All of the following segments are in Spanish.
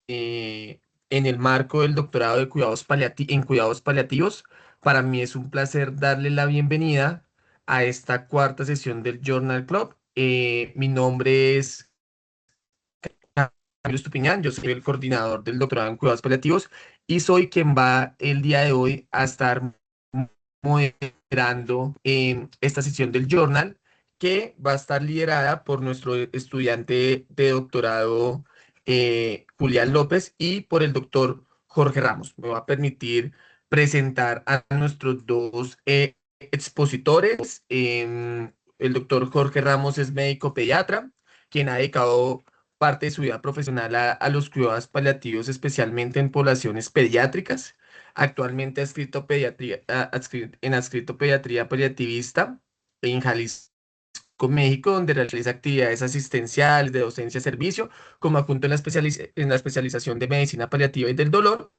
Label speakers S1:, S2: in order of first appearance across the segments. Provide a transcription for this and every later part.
S1: eh, en el marco del doctorado de en cuidados paliativos. Para mí es un placer darle la bienvenida a esta cuarta sesión del Journal Club. Mi nombre es Camilo Estupiñán, yo soy el coordinador del doctorado en cuidados paliativos y soy quien va el día de hoy a estar moderando esta sesión del Journal, que va a estar liderada por nuestro estudiante de doctorado Julián López y por el doctor Jorge Ramos. Me va a permitir presentar a nuestros dos expositores. El doctor Jorge Ramos es médico pediatra, quien ha dedicado parte de su vida profesional a los cuidados paliativos, especialmente en poblaciones pediátricas. Actualmente ha adscrito pediatría paliativista en Jalisco, México, donde realiza actividades asistenciales de docencia servicio, como adjunto en en la especialización de medicina paliativa y del dolor.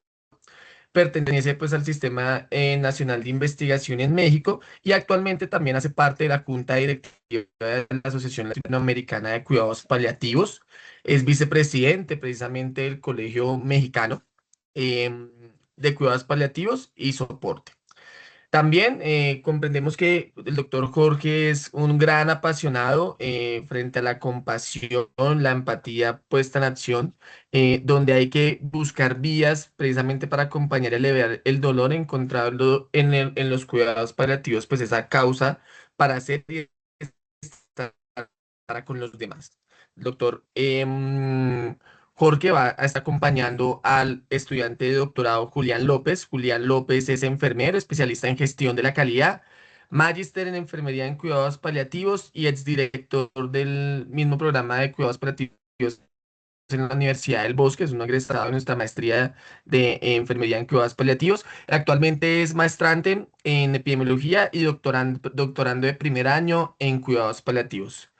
S1: Pertenece pues al Sistema Nacional de Investigación en México y actualmente también hace parte de la Junta Directiva de la Asociación Latinoamericana de Cuidados Paliativos. Es vicepresidente precisamente del Colegio Mexicano em, de Cuidados Paliativos y Soporte. También comprendemos que el doctor Jorge es un gran apasionado frente a la compasión, la empatía puesta en acción, donde hay que buscar vías precisamente para acompañar y aliviar el dolor, encontrarlo en los cuidados paliativos, pues esa causa para hacer y estar para con los demás. Doctor, Jorge va a estar acompañando al estudiante de doctorado Julián López. Julián López es enfermero, especialista en gestión de la calidad, magíster en enfermería en cuidados paliativos y exdirector del mismo programa de cuidados paliativos en la Universidad del Bosque. Es un egresado de nuestra maestría de enfermería en cuidados paliativos. Actualmente es maestrante en epidemiología y doctorando de primer año en cuidados paliativos.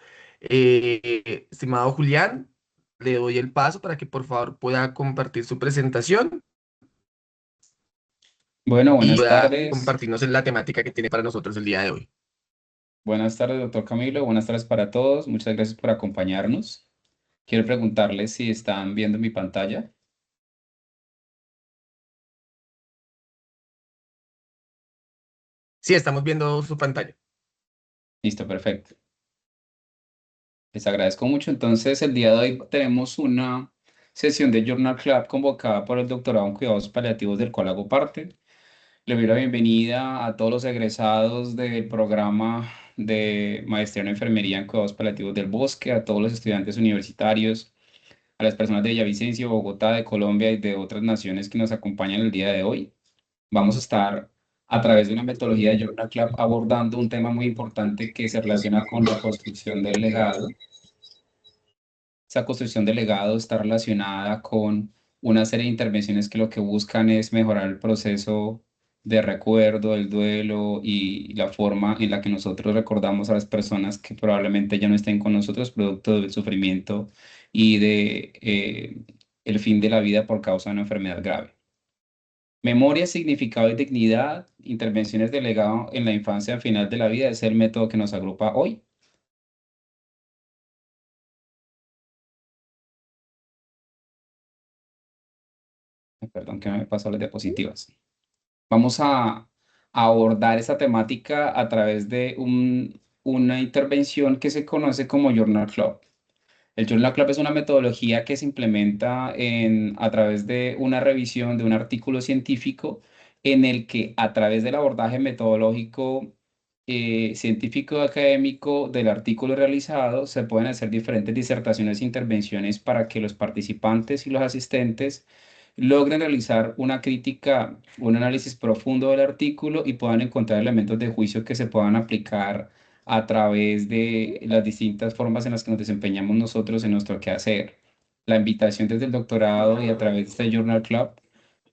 S1: Estimado Julián, le doy el paso para que por favor pueda compartir su presentación
S2: Bueno,
S1: y
S2: buenas
S1: pueda
S2: tardes.
S1: compartirnos en la temática que tiene para nosotros el día de hoy.
S2: Buenas tardes, doctor Camilo. Buenas tardes para todos. Muchas gracias por acompañarnos. Quiero preguntarles si están viendo mi pantalla.
S1: Sí, estamos viendo su pantalla.
S2: Listo, perfecto. Les agradezco mucho. Entonces, el día de hoy tenemos una sesión de Journal Club convocada por el doctorado en cuidados paliativos del cual hago parte. Le doy la bienvenida a todos los egresados del programa de maestría en enfermería en cuidados paliativos del Bosque, a todos los estudiantes universitarios, a las personas de Villavicencio, Bogotá, de Colombia y de otras naciones que nos acompañan el día de hoy. Vamos a estar a través de una metodología de Journal Club abordando un tema muy importante que se relaciona con la construcción del legado. Esa construcción del legado está relacionada con una serie de intervenciones que lo que buscan es mejorar el proceso de recuerdo, el duelo y la forma en la que nosotros recordamos a las personas que probablemente ya no estén con nosotros producto del sufrimiento y de el fin de la vida por causa de una enfermedad grave. Memoria, significado y dignidad, intervenciones de legado en la infancia al final de la vida es el método que nos agrupa hoy. Perdón que me pasó las diapositivas. Vamos a abordar esa temática a través de una intervención que se conoce como Journal Club. El Journal Club es una metodología que se implementa a través de una revisión de un artículo científico en el que a través del abordaje metodológico científico académico del artículo realizado se pueden hacer diferentes disertaciones e intervenciones para que los participantes y los asistentes logren realizar una crítica, un análisis profundo del artículo y puedan encontrar elementos de juicio que se puedan aplicar a través de las distintas formas en las que nos desempeñamos nosotros en nuestro quehacer. La invitación desde el doctorado y a través de este Journal Club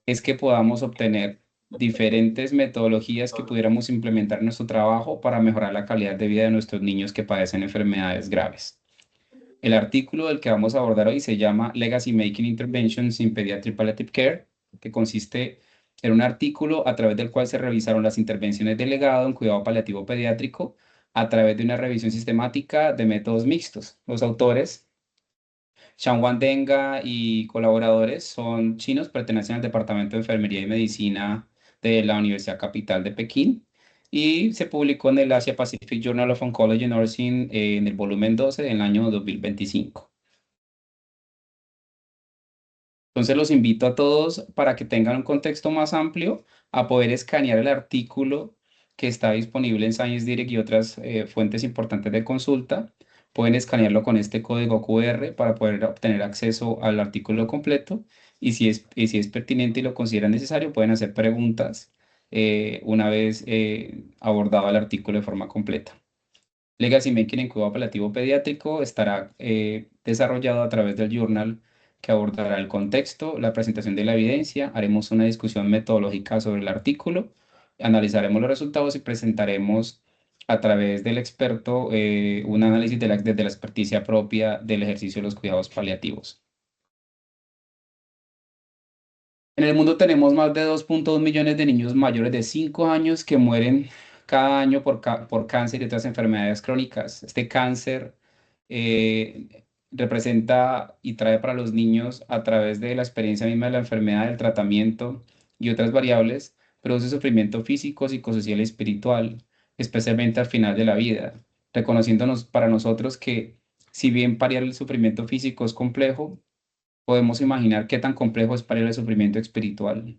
S2: es que podamos obtener diferentes metodologías que pudiéramos implementar en nuestro trabajo para mejorar la calidad de vida de nuestros niños que padecen enfermedades graves. El artículo del que vamos a abordar hoy se llama Legacy Making Interventions in Pediatric Palliative Care, que consiste en un artículo a través del cual se revisaron las intervenciones de legado en cuidado paliativo pediátrico a través de una revisión sistemática de métodos mixtos. Los autores Wan Denga y colaboradores son chinos, pertenecen al Departamento de Enfermería y Medicina de la Universidad Capital de Pekín y se publicó en el Asia Pacific Journal of Oncology and Nursing en el volumen 12 del año 2025. Entonces los invito a todos para que tengan un contexto más amplio a poder escanear el artículo que está disponible en Science Direct y otras fuentes importantes de consulta. Pueden escanearlo con este código QR para poder obtener acceso al artículo completo y si es pertinente y lo consideran necesario, pueden hacer preguntas una vez abordado el artículo de forma completa. Legacy Making en cuidado paliativo pediátrico estará desarrollado a través del journal que abordará el contexto, la presentación de la evidencia, haremos una discusión metodológica sobre el artículo, analizaremos los resultados y presentaremos a través del experto un análisis desde la experticia propia del ejercicio de los cuidados paliativos. En el mundo tenemos más de 2,2 millones de niños mayores de 5 años que mueren cada año por cáncer y otras enfermedades crónicas. Este cáncer representa y trae para los niños a través de la experiencia misma de la enfermedad, del tratamiento y otras variables, produce sufrimiento físico, psicosocial y espiritual, especialmente al final de la vida, reconociéndonos para nosotros que si bien paliar el sufrimiento físico es complejo, podemos imaginar qué tan complejo es paliar el sufrimiento espiritual.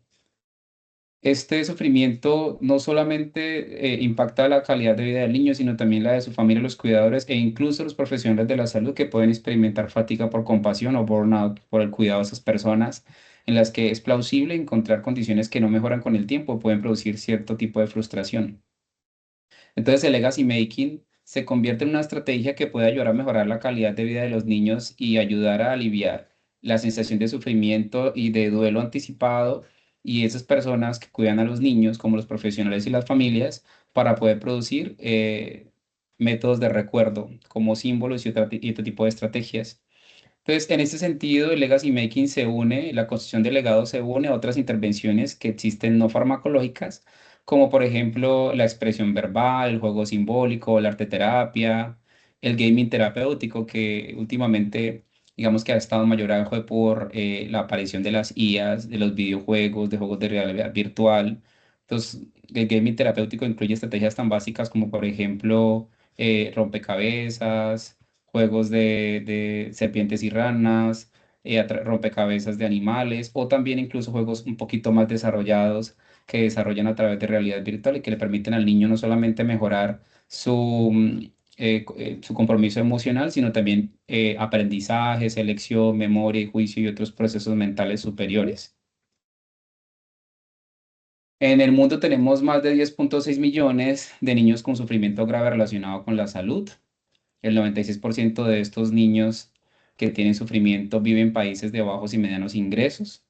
S2: Este sufrimiento no solamente impacta la calidad de vida del niño, sino también la de su familia, los cuidadores e incluso los profesionales de la salud que pueden experimentar fatiga por compasión o burnout por el cuidado de esas personas en las que es plausible encontrar condiciones que no mejoran con el tiempo, pueden producir cierto tipo de frustración. Entonces el legacy making se convierte en una estrategia que puede ayudar a mejorar la calidad de vida de los niños y ayudar a aliviar la sensación de sufrimiento y de duelo anticipado y esas personas que cuidan a los niños, como los profesionales y las familias, para poder producir métodos de recuerdo como símbolos y otro tipo de estrategias. Entonces, en este sentido, el legacy making se une, la construcción de legado se une a otras intervenciones que existen no farmacológicas, como por ejemplo la expresión verbal, el juego simbólico, la arteterapia, el gaming terapéutico, que últimamente, digamos que ha estado en mayor auge por la aparición de las IAs, de los videojuegos, de juegos de realidad virtual. Entonces, el gaming terapéutico incluye estrategias tan básicas como, por ejemplo, rompecabezas, juegos de serpientes y ranas, rompecabezas de animales, o también incluso juegos un poquito más desarrollados que desarrollan a través de realidad virtual y que le permiten al niño no solamente mejorar su compromiso emocional, sino también aprendizaje, selección, memoria y juicio y otros procesos mentales superiores. En el mundo tenemos más de 10,6 millones de niños con sufrimiento grave relacionado con la salud. El 96% de estos niños que tienen sufrimiento viven en países de bajos y medianos ingresos.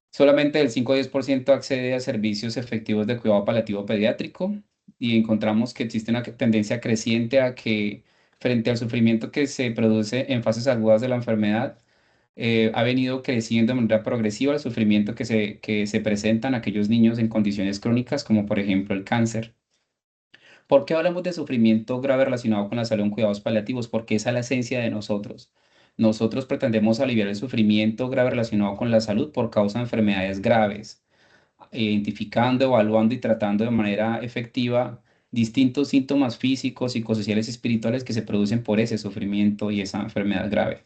S2: Solamente el 5 o 10% accede a servicios efectivos de cuidado paliativo pediátrico y encontramos que existe una tendencia creciente a que frente al sufrimiento que se produce en fases agudas de la enfermedad, ha venido creciendo de manera progresiva el sufrimiento que se presenta en aquellos niños en condiciones crónicas como por ejemplo el cáncer. ¿Por qué hablamos de sufrimiento grave relacionado con la salud en cuidados paliativos? Porque esa es la esencia de nosotros. Nosotros pretendemos aliviar el sufrimiento grave relacionado con la salud por causa de enfermedades graves, identificando, evaluando y tratando de manera efectiva distintos síntomas físicos, psicosociales y espirituales que se producen por ese sufrimiento y esa enfermedad grave.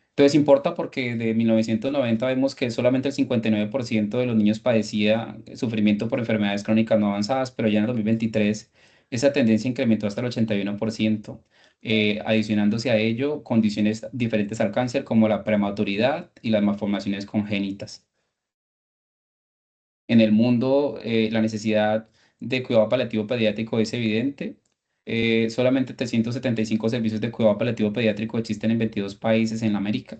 S2: Entonces importa porque de 1990 vemos que solamente el 59% de los niños padecía sufrimiento por enfermedades crónicas no avanzadas, pero ya en el 2023 esa tendencia incrementó hasta el 81%, adicionándose a ello condiciones diferentes al cáncer como la prematuridad y las malformaciones congénitas. En el mundo, la necesidad de cuidado paliativo pediátrico es evidente. Solamente 375 servicios de cuidado paliativo pediátrico existen en 22 países en América.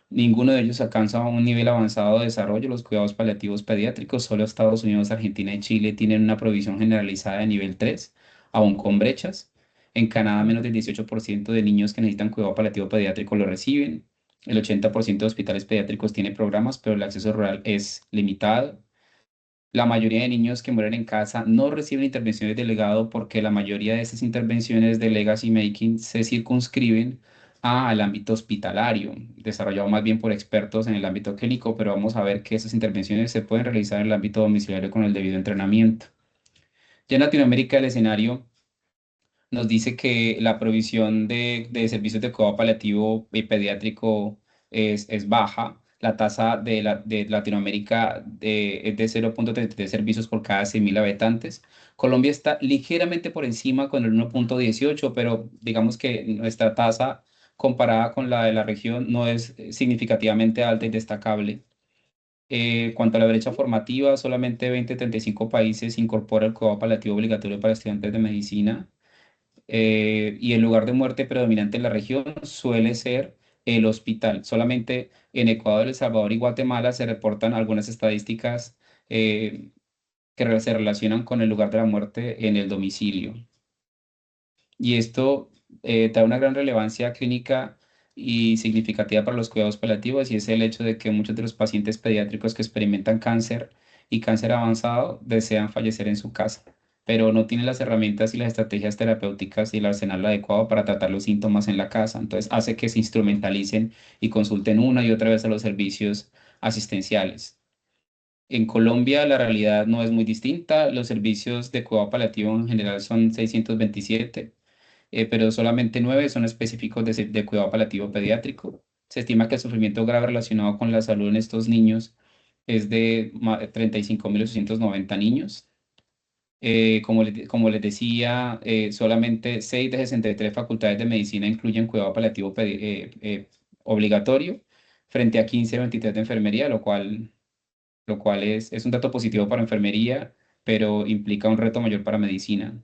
S2: Ninguno de ellos alcanza un nivel avanzado de desarrollo. Los cuidados paliativos pediátricos, solo Estados Unidos, Argentina y Chile tienen una provisión generalizada de nivel 3, aún con brechas. En Canadá, menos del 18% de niños que necesitan cuidado paliativo pediátrico lo reciben. El 80% de hospitales pediátricos tiene programas, pero el acceso rural es limitado. La mayoría de niños que mueren en casa no reciben intervenciones de legado porque la mayoría de esas intervenciones de legacy making se circunscriben al ámbito hospitalario, desarrollado más bien por expertos en el ámbito clínico, pero vamos a ver que esas intervenciones se pueden realizar en el ámbito domiciliario con el debido entrenamiento. Ya en Latinoamérica el escenario nos dice que la provisión de servicios de cuidado paliativo y pediátrico es baja. La tasa de Latinoamérica es de 0,33 servicios por cada 100.000 habitantes. Colombia está ligeramente por encima con el 1,18, pero digamos que nuestra tasa comparada con la de la región no es significativamente alta y destacable. Cuanto a la brecha formativa, solamente 35 países incorporan el cuidado paliativo obligatorio para estudiantes de medicina, y el lugar de muerte predominante en la región suele ser el hospital. Solamente en Ecuador, El Salvador y Guatemala se reportan algunas estadísticas se relacionan con el lugar de la muerte en el domicilio. Y esto trae una gran relevancia clínica y significativa para los cuidados paliativos, y es el hecho de que muchos de los pacientes pediátricos que experimentan cáncer y cáncer avanzado desean fallecer en su casa, pero no tienen las herramientas y las estrategias terapéuticas y el arsenal adecuado para tratar los síntomas en la casa. Entonces hace que se instrumentalicen y consulten una y otra vez a los servicios asistenciales. En Colombia la realidad no es muy distinta. Los servicios de cuidado paliativo en general son 627, pero solamente 9 son específicos de cuidado paliativo pediátrico. Se estima que el sufrimiento grave relacionado con la salud en estos niños es de 35.890 niños. Como les decía, solamente 6 de 63 facultades de medicina incluyen cuidado paliativo obligatorio, frente a 15 de 23 de enfermería, lo cual es un dato positivo para enfermería, pero implica un reto mayor para medicina.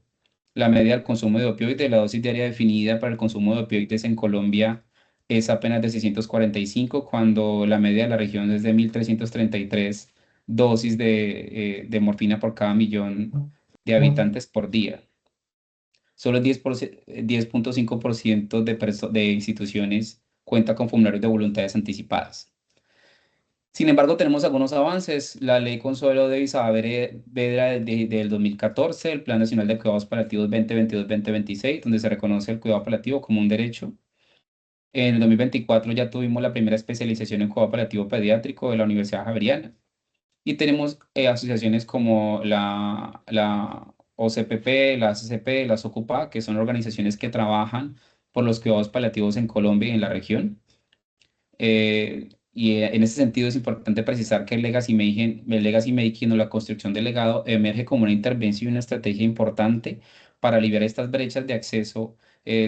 S2: La media del consumo de opioides, la dosis diaria definida para el consumo de opioides en Colombia es apenas de 645, cuando la media de la región es de 1.333 dosis de morfina por cada millón de habitantes por día. Solo el 10,5% de instituciones cuenta con formularios de voluntades anticipadas. Sin embargo, tenemos algunos avances. La Ley Consuelo de Saavedra del 2014, el Plan Nacional de Cuidados Paliativos 2022-2026, donde se reconoce el cuidado paliativo como un derecho. En el 2024 ya tuvimos la primera especialización en cuidado paliativo pediátrico de la Universidad Javeriana. Y tenemos asociaciones como la OCPP, la ACCP, la SOCUPA, que son organizaciones que trabajan por los cuidados paliativos en Colombia y en la región. En ese sentido es importante precisar que el legacy making o la construcción del legado emerge como una intervención y una estrategia importante para aliviar estas brechas de acceso,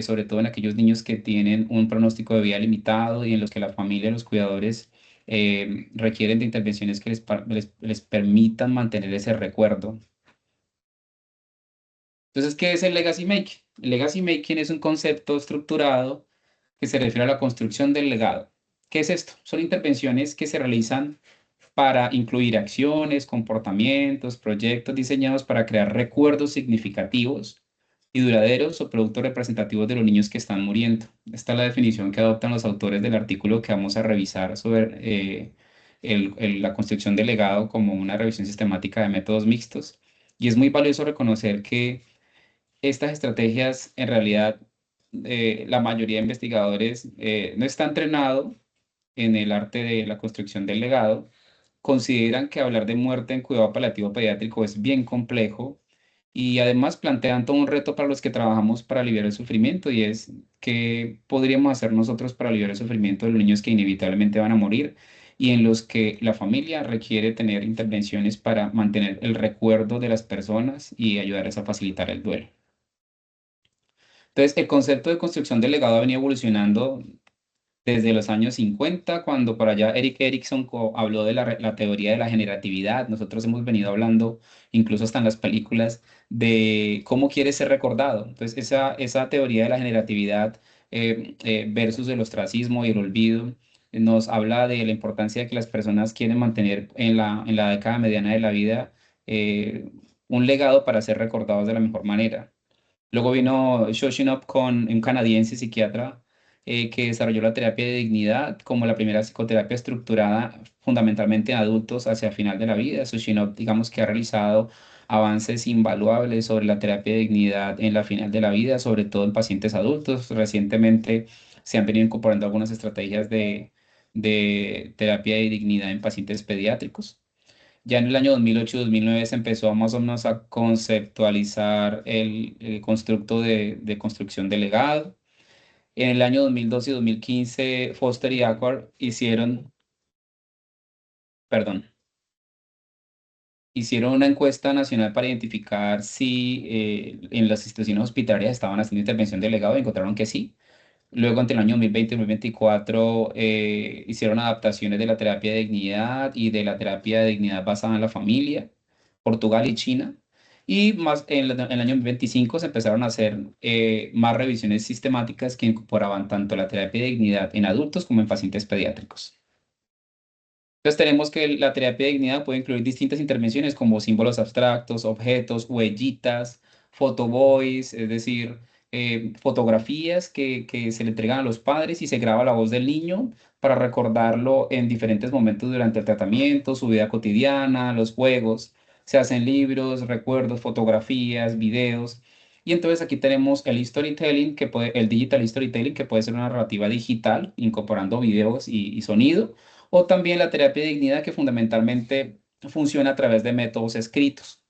S2: sobre todo en aquellos niños que tienen un pronóstico de vida limitado y en los que la familia y los cuidadores requieren de intervenciones que les permitan mantener ese recuerdo. Entonces, ¿qué es el legacy making? El legacy making es un concepto estructurado que se refiere a la construcción del legado. ¿Qué es esto? Son intervenciones que se realizan para incluir acciones, comportamientos, proyectos diseñados para crear recuerdos significativos y duraderos o productos representativos de los niños que están muriendo. Esta es la definición que adoptan los autores del artículo que vamos a revisar sobre la construcción del legado como una revisión sistemática de métodos mixtos. Y es muy valioso reconocer que estas estrategias, en realidad, la mayoría de investigadores no está entrenado en el arte de la construcción del legado. Consideran que hablar de muerte en cuidado paliativo pediátrico es bien complejo, y además plantean todo un reto para los que trabajamos para aliviar el sufrimiento, y es qué podríamos hacer nosotros para aliviar el sufrimiento de los niños que inevitablemente van a morir y en los que la familia requiere tener intervenciones para mantener el recuerdo de las personas y ayudarles a facilitar el duelo. Entonces, el concepto de construcción del legado ha venido evolucionando desde los años 50, cuando por allá Eric Erikson habló de la teoría de la generatividad. Nosotros hemos venido hablando, incluso hasta en las películas, de cómo quiere ser recordado. Entonces, esa teoría de la generatividad versus el ostracismo y el olvido nos habla de la importancia de que las personas quieren mantener en la década mediana de la vida eh, un legado para ser recordados de la mejor manera. Luego vino Shoshinov, con un canadiense psiquiatra que desarrolló la terapia de dignidad como la primera psicoterapia estructurada fundamentalmente en adultos hacia el final de la vida. Shoshinov, digamos que ha realizado avances invaluables sobre la terapia de dignidad en la final de la vida, sobre todo en pacientes adultos. Recientemente se han venido incorporando algunas estrategias de terapia de dignidad en pacientes pediátricos. Ya en el año 2008-2009 se empezó más o menos a conceptualizar el constructo de construcción del legado. En el año 2012 y 2015, Foster y Acquard perdón, hicieron una encuesta nacional para identificar si en las instituciones hospitalarias estaban haciendo intervención del legado y encontraron que sí. Luego, entre el año 2020 y 2024, hicieron adaptaciones de la terapia de dignidad y de la terapia de dignidad basada en la familia, Portugal y China. Y más en el año 2025 se empezaron a hacer más revisiones sistemáticas que incorporaban tanto la terapia de dignidad en adultos como en pacientes pediátricos. Entonces tenemos que la terapia de dignidad puede incluir distintas intervenciones como símbolos abstractos, objetos, huellitas, photoboys, es decir, fotografías que se le entregan a los padres y se graba la voz del niño para recordarlo en diferentes momentos durante el tratamiento, su vida cotidiana, los juegos. Se hacen libros, recuerdos, fotografías, videos. Y entonces aquí tenemos el digital storytelling, que puede ser una narrativa digital, incorporando videos y sonido o también la terapia de dignidad que fundamentalmente funciona a través de métodos escritos.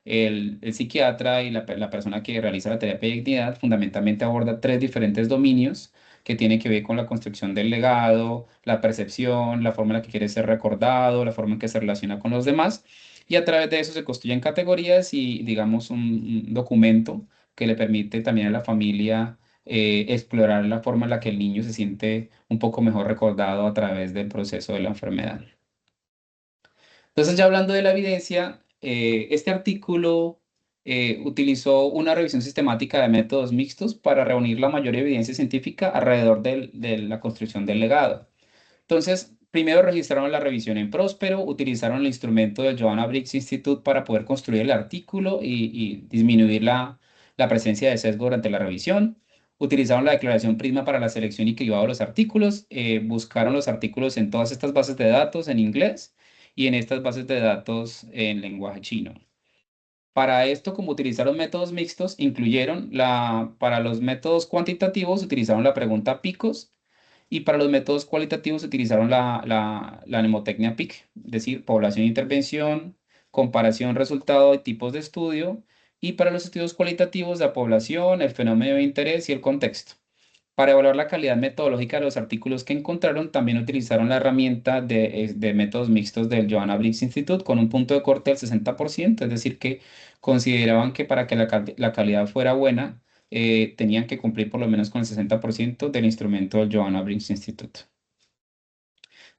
S2: El psiquiatra y la persona que realiza la terapia de dignidad fundamentalmente aborda tres diferentes dominios que tienen que ver con la construcción del legado, la percepción, la forma en la que quiere ser recordado, la forma en que se relaciona con los demás. Y a través de eso se construyen categorías y, digamos, un documento que le permite también a la familia explorar la forma en la que el niño se siente un poco mejor recordado a través del proceso de la enfermedad. Entonces, ya hablando de la evidencia, este artículo utilizó una revisión sistemática de métodos mixtos para reunir la mayor evidencia científica alrededor de la construcción del legado. Entonces, primero registraron la revisión en Próspero, utilizaron el instrumento del Joanna Briggs Institute para poder construir el artículo y disminuir la presencia de sesgo durante la revisión. Utilizaron la declaración Prisma para la selección y cribado de los artículos. Buscaron los artículos en todas estas bases de datos en inglés y en estas bases de datos en lenguaje chino. Para esto, como utilizaron métodos mixtos, para los métodos cuantitativos, utilizaron la pregunta PICOS y para los métodos cualitativos utilizaron la mnemotecnia PIC, es decir, población e intervención, comparación, resultado y tipos de estudio. Y para los estudios cualitativos, la población, el fenómeno de interés y el contexto. Para evaluar la calidad metodológica de los artículos que encontraron, también utilizaron la herramienta de métodos mixtos del Joanna Briggs Institute con un punto de corte del 60%, es decir, que consideraban que para que la calidad fuera buena, tenían que cumplir por lo menos con el 60% del instrumento del Joanna Briggs Institute.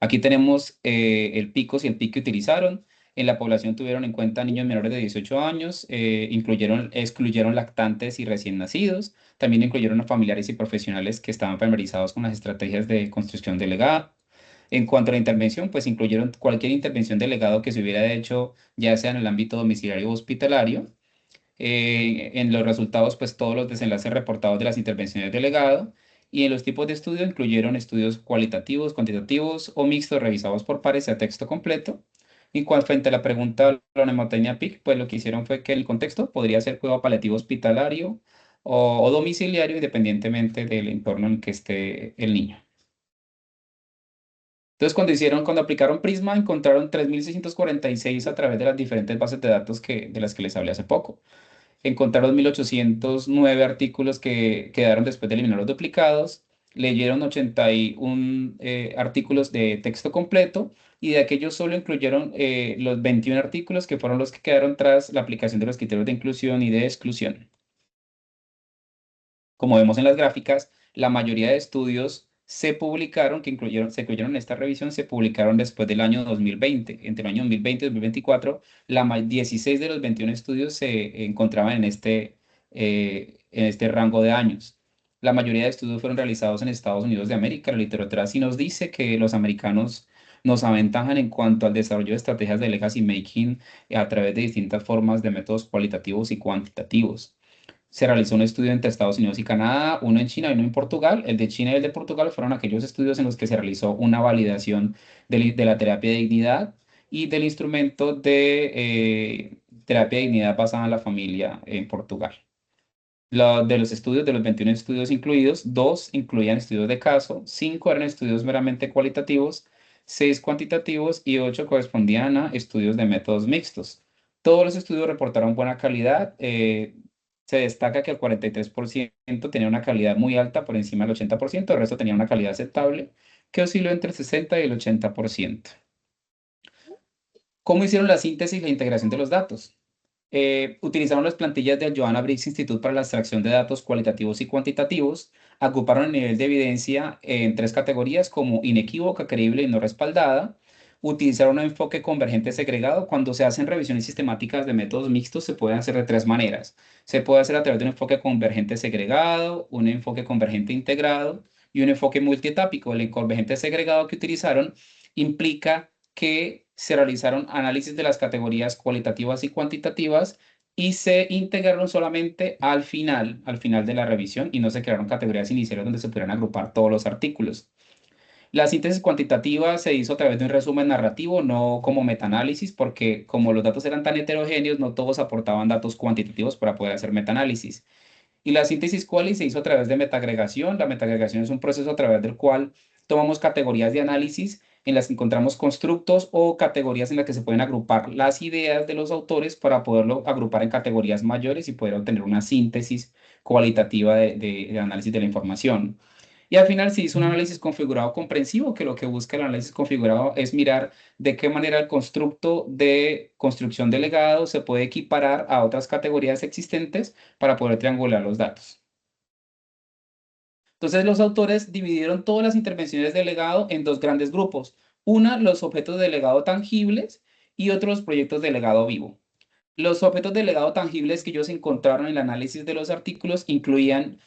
S2: Aquí tenemos el PICOS y el PIC que utilizaron. En la población tuvieron en cuenta niños menores de 18 años, excluyeron lactantes y recién nacidos. También incluyeron a familiares y profesionales que estaban familiarizados con las estrategias de construcción delegada. En cuanto a la intervención, pues incluyeron cualquier intervención delegado que se hubiera hecho, ya sea en el ámbito domiciliario o hospitalario. En los resultados, pues todos los desenlaces reportados de las intervenciones del delegado. Y en los tipos de estudio incluyeron estudios cualitativos, cuantitativos o mixtos revisados por pares a texto completo. Y cual frente a la pregunta de la mnemotecnia PIC, pues lo que hicieron fue que el contexto podría ser cuidado paliativo hospitalario o domiciliario, independientemente del entorno en que esté el niño. Entonces, cuando aplicaron Prisma, encontraron 3.646 a través de las diferentes bases de datos de las que les hablé hace poco. Encontraron 1.809 artículos que quedaron después de eliminar los duplicados. Leyeron 81 artículos de texto completo y de aquellos solo incluyeron los 21 artículos que fueron los que quedaron tras la aplicación de los criterios de inclusión y de exclusión. Como vemos en las gráficas, la mayoría de estudios se incluyeron en esta revisión, se publicaron después del año 2020. Entre el año 2020 y 2024, 16 de los 21 estudios se encontraban en este rango de años. La mayoría de estudios fueron realizados en Estados Unidos de América. La literatura sí nos dice que los americanos nos aventajan en cuanto al desarrollo de estrategias de legacy making a través de distintas formas de métodos cualitativos y cuantitativos. Se realizó un estudio entre Estados Unidos y Canadá, uno en China y uno en Portugal. El de China y el de Portugal fueron aquellos estudios en los que se realizó una validación de la terapia de dignidad y del instrumento de terapia de dignidad basada en la familia en Portugal. De los estudios, de los 21 estudios incluidos, 2 incluían estudios de caso, 5 eran estudios meramente cualitativos, 6 cuantitativos y 8 correspondían a estudios de métodos mixtos. Todos los estudios reportaron buena calidad. Se destaca que el 43% tenía una calidad muy alta, por encima del 80%, el resto tenía una calidad aceptable, que osciló entre el 60 y el 80%. ¿Cómo hicieron la síntesis y la integración de los datos? Utilizaron las plantillas del Johanna Briggs Institute para la extracción de datos cualitativos y cuantitativos. Agruparon el nivel de evidencia en tres categorías como inequívoca, creíble y no respaldada. Utilizaron un enfoque convergente segregado. Cuando se hacen revisiones sistemáticas de métodos mixtos, se pueden hacer de tres maneras. Se puede hacer a través de un enfoque convergente segregado, un enfoque convergente integrado y un enfoque multietápico. El convergente segregado que utilizaron implica que se realizaron análisis de las categorías cualitativas y cuantitativas y se integraron solamente al final de la revisión y no se crearon categorías iniciales donde se pudieran agrupar todos los artículos. La síntesis cuantitativa se hizo a través de un resumen narrativo, no como metaanálisis, porque como los datos eran tan heterogéneos, no todos aportaban datos cuantitativos para poder hacer metaanálisis. Y la síntesis quali se hizo a través de metagregación. La metagregación es un proceso a través del cual tomamos categorías de análisis en las que encontramos constructos o categorías en las que se pueden agrupar las ideas de los autores para poderlo agrupar en categorías mayores y poder obtener una síntesis cualitativa de análisis de la información. Y al final se hizo un análisis configurado comprensivo, que lo que busca el análisis configurado es mirar de qué manera el constructo de construcción de legado se puede equiparar a otras categorías existentes para poder triangular los datos. Entonces, los autores dividieron todas las intervenciones de legado en dos grandes grupos. Una, los objetos de legado tangibles y otros proyectos de legado vivo. Los objetos de legado tangibles que ellos encontraron en el análisis de los artículos incluían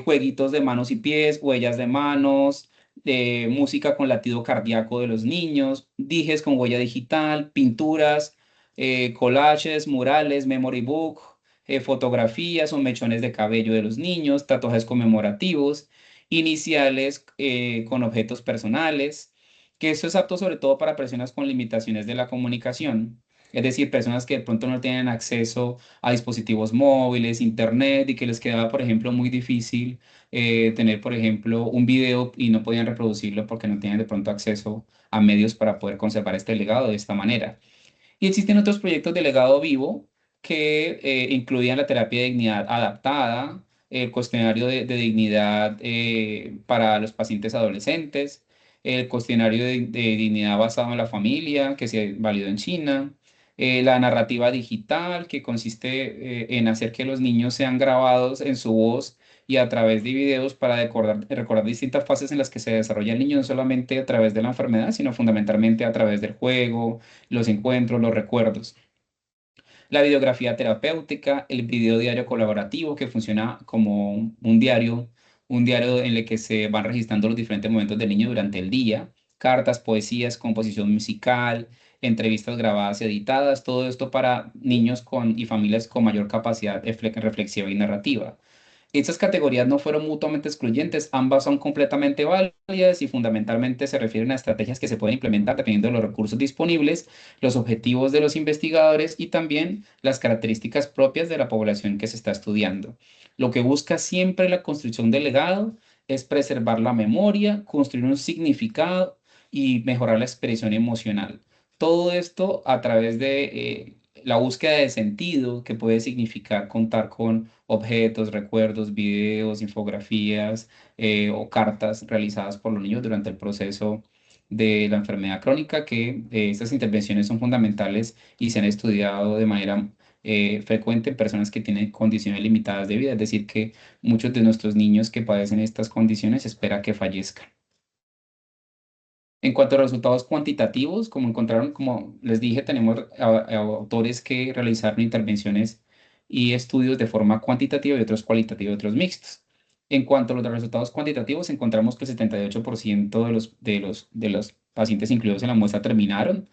S2: jueguitos de manos y pies, huellas de manos, música con latido cardíaco de los niños, dijes con huella digital, pinturas, collages, murales, memory book, fotografías o mechones de cabello de los niños, tatuajes conmemorativos, iniciales con objetos personales, que esto es apto sobre todo para personas con limitaciones de la comunicación. Es decir, personas que de pronto no tienen acceso a dispositivos móviles, internet y que les quedaba, por ejemplo, muy difícil tener, por ejemplo, un video y no podían reproducirlo porque no tienen de pronto acceso a medios para poder conservar este legado de esta manera. Y existen otros proyectos de legado vivo que incluían la terapia de dignidad adaptada, el cuestionario de dignidad para los pacientes adolescentes, el cuestionario de dignidad basado en la familia que se validó en China, la narrativa digital que consiste en hacer que los niños sean grabados en su voz y a través de videos para recordar distintas fases en las que se desarrolla el niño, no solamente a través de la enfermedad, sino fundamentalmente a través del juego, los encuentros, los recuerdos. La videografía terapéutica, el video diario colaborativo que funciona como un diario en el que se van registrando los diferentes momentos del niño durante el día, cartas, poesías, composición musical, entrevistas grabadas y editadas, todo esto para niños y familias con mayor capacidad reflexiva y narrativa. Estas categorías no fueron mutuamente excluyentes, ambas son completamente válidas y fundamentalmente se refieren a estrategias que se pueden implementar dependiendo de los recursos disponibles, los objetivos de los investigadores y también las características propias de la población que se está estudiando. Lo que busca siempre la construcción del legado es preservar la memoria, construir un significado y mejorar la expresión emocional. Todo esto a través de la búsqueda de sentido que puede significar contar con objetos, recuerdos, videos, infografías o cartas realizadas por los niños durante el proceso de la enfermedad crónica, que estas intervenciones son fundamentales y se han estudiado de manera frecuente en personas que tienen condiciones limitadas de vida, es decir, que muchos de nuestros niños que padecen estas condiciones se espera que fallezcan. En cuanto a resultados cuantitativos, como encontraron, como les dije, tenemos autores que realizaron intervenciones y estudios de forma cuantitativa y otros cualitativos y otros mixtos. En cuanto a los resultados cuantitativos, encontramos que el 78% de los pacientes incluidos en la muestra terminaron.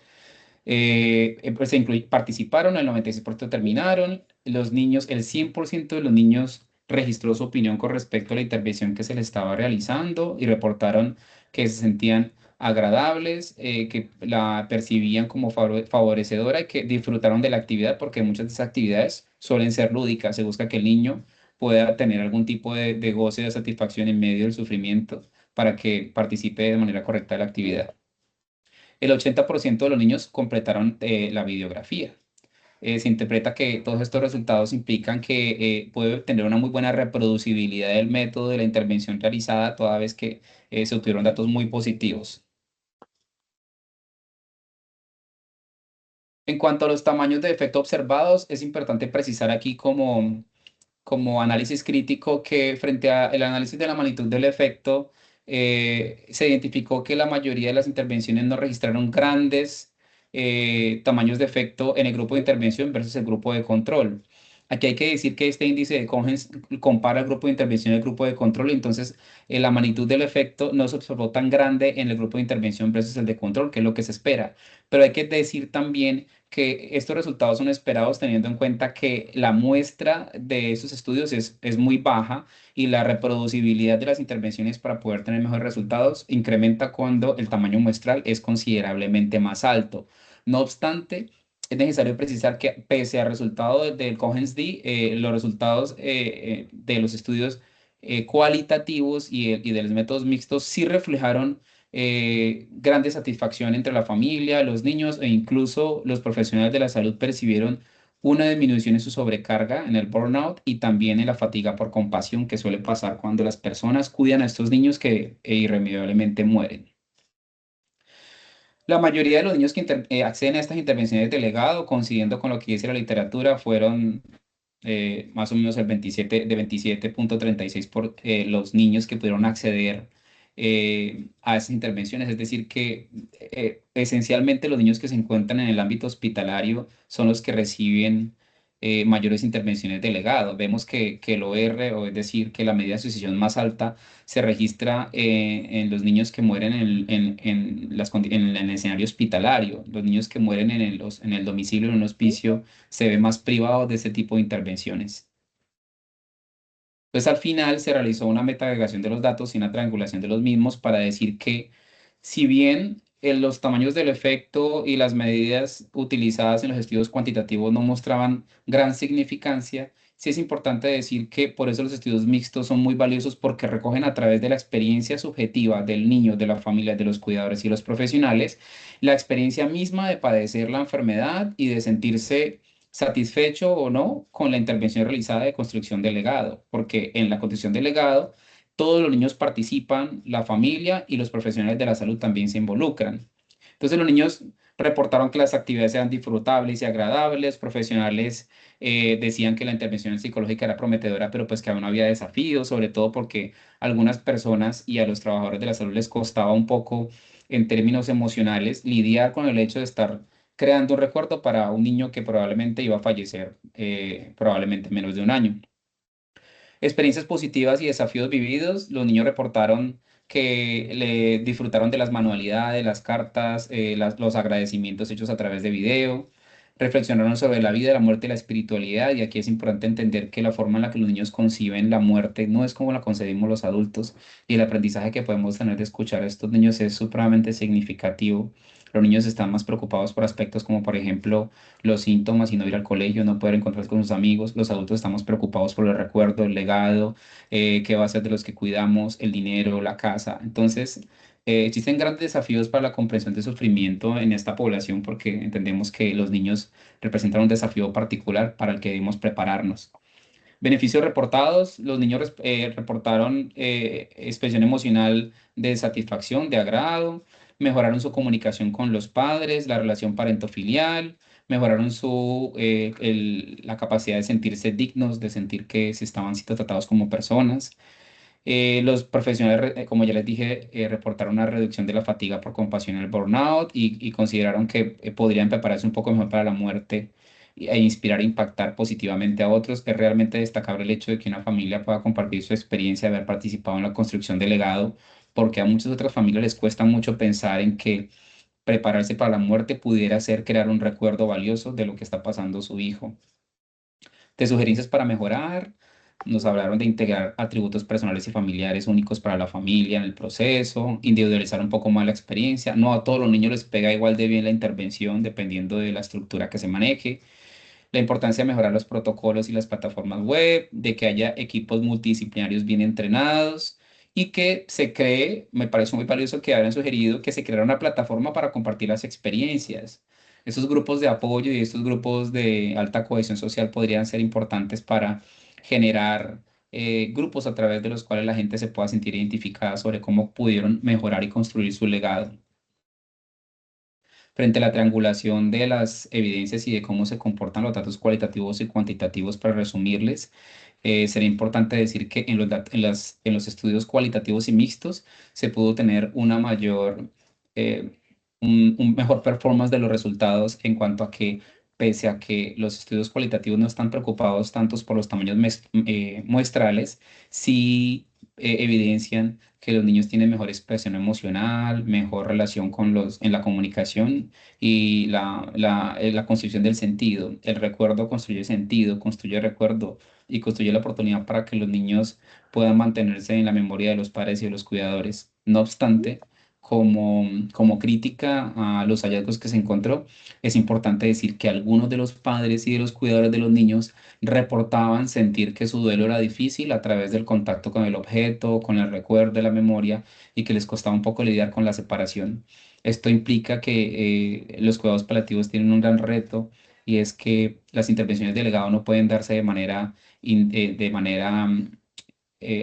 S2: Pues participaron, el 96% terminaron. Los niños, el 100% de los niños registró su opinión con respecto a la intervención que se les estaba realizando y reportaron que se sentían agradables, que la percibían como favorecedora y que disfrutaron de la actividad porque muchas de esas actividades suelen ser lúdicas. Se busca que el niño pueda tener algún tipo de goce de satisfacción en medio del sufrimiento para que participe de manera correcta de la actividad. El 80% de los niños completaron la videografía. Se interpreta que todos estos resultados implican que puede tener una muy buena reproducibilidad del método de la intervención realizada toda vez que se obtuvieron datos muy positivos. En cuanto a los tamaños de efecto observados, es importante precisar aquí como análisis crítico que frente al análisis de la magnitud del efecto, se identificó que la mayoría de las intervenciones no registraron grandes tamaños de efecto en el grupo de intervención versus el grupo de control. Aquí hay que decir que este índice de Cohen compara el grupo de intervención y el grupo de control, entonces la magnitud del efecto no se observó tan grande en el grupo de intervención versus el de control, que es lo que se espera. Pero hay que decir también que estos resultados son esperados teniendo en cuenta que la muestra de esos estudios es muy baja y la reproducibilidad de las intervenciones para poder tener mejores resultados incrementa cuando el tamaño muestral es considerablemente más alto. No obstante, es necesario precisar que pese al resultado del Cohen's d, los resultados de los estudios cualitativos y de los métodos mixtos sí reflejaron grande satisfacción entre la familia, los niños e incluso los profesionales de la salud percibieron una disminución en su sobrecarga, en el burnout y también en la fatiga por compasión que suele pasar cuando las personas cuidan a estos niños que irremediablemente mueren. La mayoría de los niños que acceden a estas intervenciones de legado, coincidiendo con lo que dice la literatura, fueron más o menos el 27, de 27,36 por los niños que pudieron acceder a esas intervenciones. Es decir, que esencialmente los niños que se encuentran en el ámbito hospitalario son los que reciben mayores intervenciones de legado. Vemos que el OR, o es decir, que la medida de asociación más alta se registra en los niños que mueren en el escenario hospitalario. Los niños que mueren en el domicilio, en un hospicio, se ve más privado de ese tipo de intervenciones. Pues al final se realizó una metagregación de los datos y una triangulación de los mismos para decir que si bien los tamaños del efecto y las medidas utilizadas en los estudios cuantitativos no mostraban gran significancia, sí es importante decir que por eso los estudios mixtos son muy valiosos porque recogen a través de la experiencia subjetiva del niño, de la familia, de los cuidadores y los profesionales, la experiencia misma de padecer la enfermedad y de sentirse satisfecho o no con la intervención realizada de construcción del legado, porque en la construcción del legado todos los niños participan, la familia y los profesionales de la salud también se involucran. Entonces los niños reportaron que las actividades eran disfrutables y agradables, profesionales decían que la intervención psicológica era prometedora, pero pues que aún había desafíos, sobre todo porque a algunas personas y a los trabajadores de la salud les costaba un poco en términos emocionales lidiar con el hecho de estar creando un recuerdo para un niño que probablemente iba a fallecer probablemente en menos de un año. Experiencias positivas y desafíos vividos. Los niños reportaron que le disfrutaron de las manualidades, las cartas, los agradecimientos hechos a través de video. Reflexionaron sobre la vida, la muerte y la espiritualidad. Y aquí es importante entender que la forma en la que los niños conciben la muerte no es como la concebimos los adultos. Y el aprendizaje que podemos tener de escuchar a estos niños es supremamente significativo. Los niños están más preocupados por aspectos como, por ejemplo, los síntomas y no ir al colegio, no poder encontrarse con sus amigos. Los adultos estamos preocupados por el recuerdo, el legado, qué va a ser de los que cuidamos, el dinero, la casa. Entonces, existen grandes desafíos para la comprensión del sufrimiento en esta población porque entendemos que los niños representan un desafío particular para el que debemos prepararnos. Beneficios reportados, los niños reportaron expresión emocional de satisfacción, de agrado, mejoraron su comunicación con los padres, la relación parentofilial, mejoraron la capacidad de sentirse dignos, de sentir que se estaban siendo tratados como personas. Los profesionales, como ya les dije, reportaron una reducción de la fatiga por compasión y el burnout y consideraron que podrían prepararse un poco mejor para la muerte e inspirar e impactar positivamente a otros. Es realmente destacable el hecho de que una familia pueda compartir su experiencia de haber participado en la construcción del legado, porque a muchas otras familias les cuesta mucho pensar en que prepararse para la muerte pudiera ser crear un recuerdo valioso de lo que está pasando su hijo. De sugerencias para mejorar, nos hablaron de integrar atributos personales y familiares únicos para la familia en el proceso, individualizar un poco más la experiencia. No a todos los niños les pega igual de bien la intervención dependiendo de la estructura que se maneje. la importancia de mejorar los protocolos y las plataformas web, de que haya equipos multidisciplinarios bien entrenados y que se cree, me parece muy valioso que hayan sugerido que se creara una plataforma para compartir las experiencias. Estos grupos de apoyo y estos grupos de alta cohesión social podrían ser importantes para generar grupos a través de los cuales la gente se pueda sentir identificada sobre cómo pudieron mejorar y construir su legado. Frente a la triangulación de las evidencias y de cómo se comportan los datos cualitativos y cuantitativos, para resumirles, sería importante decir que en los estudios cualitativos y mixtos se pudo tener una mayor, un mejor performance de los resultados en cuanto a que, pese a que los estudios cualitativos no están preocupados tantos por los tamaños muestrales, sí evidencian que los niños tienen mejor expresión emocional, mejor relación con en la comunicación y la construcción del sentido. El recuerdo construye sentido, construye recuerdo y construye la oportunidad para que los niños puedan mantenerse en la memoria de los padres y de los cuidadores. No obstante, como crítica a los hallazgos que se encontró, es importante decir que algunos de los padres y de los cuidadores de los niños reportaban sentir que su duelo era difícil a través del contacto con el objeto, con el recuerdo de la memoria y que les costaba un poco lidiar con la separación. Esto implica que los cuidados paliativos tienen un gran reto y es que las intervenciones de legado no pueden darse de manera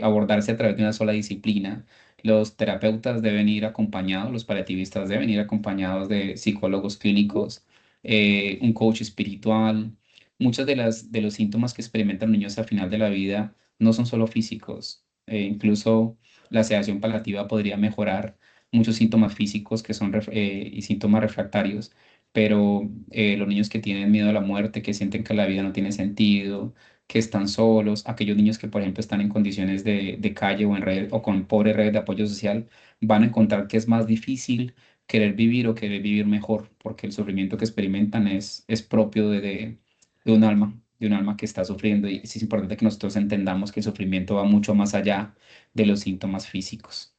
S2: abordarse a través de una sola disciplina. Los terapeutas deben ir acompañados, los paliativistas deben ir acompañados de psicólogos clínicos, un coach espiritual. Muchos de los síntomas que experimentan los niños al final de la vida no son solo físicos. Incluso la sedación paliativa podría mejorar muchos síntomas físicos que son y síntomas refractarios, pero los niños que tienen miedo a la muerte, que sienten que la vida no tiene sentido, que están solos, aquellos niños que, por ejemplo, están en condiciones de calle o en red o con pobre red de apoyo social, van a encontrar que es más difícil querer vivir o querer vivir mejor, porque el sufrimiento que experimentan es propio de un alma que está sufriendo. Y es importante que nosotros entendamos que el sufrimiento va mucho más allá de los síntomas físicos.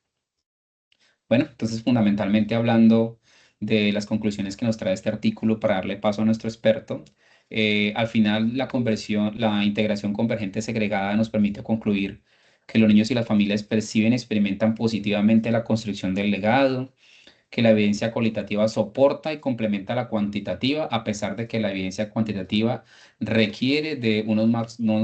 S2: Bueno, entonces fundamentalmente hablando de las conclusiones que nos trae este artículo para darle paso a nuestro experto, al final la integración convergente segregada nos permite concluir que los niños y las familias perciben y experimentan positivamente la construcción del legado, que la evidencia cualitativa soporta y complementa la cuantitativa, a pesar de que la evidencia cuantitativa requiere de unos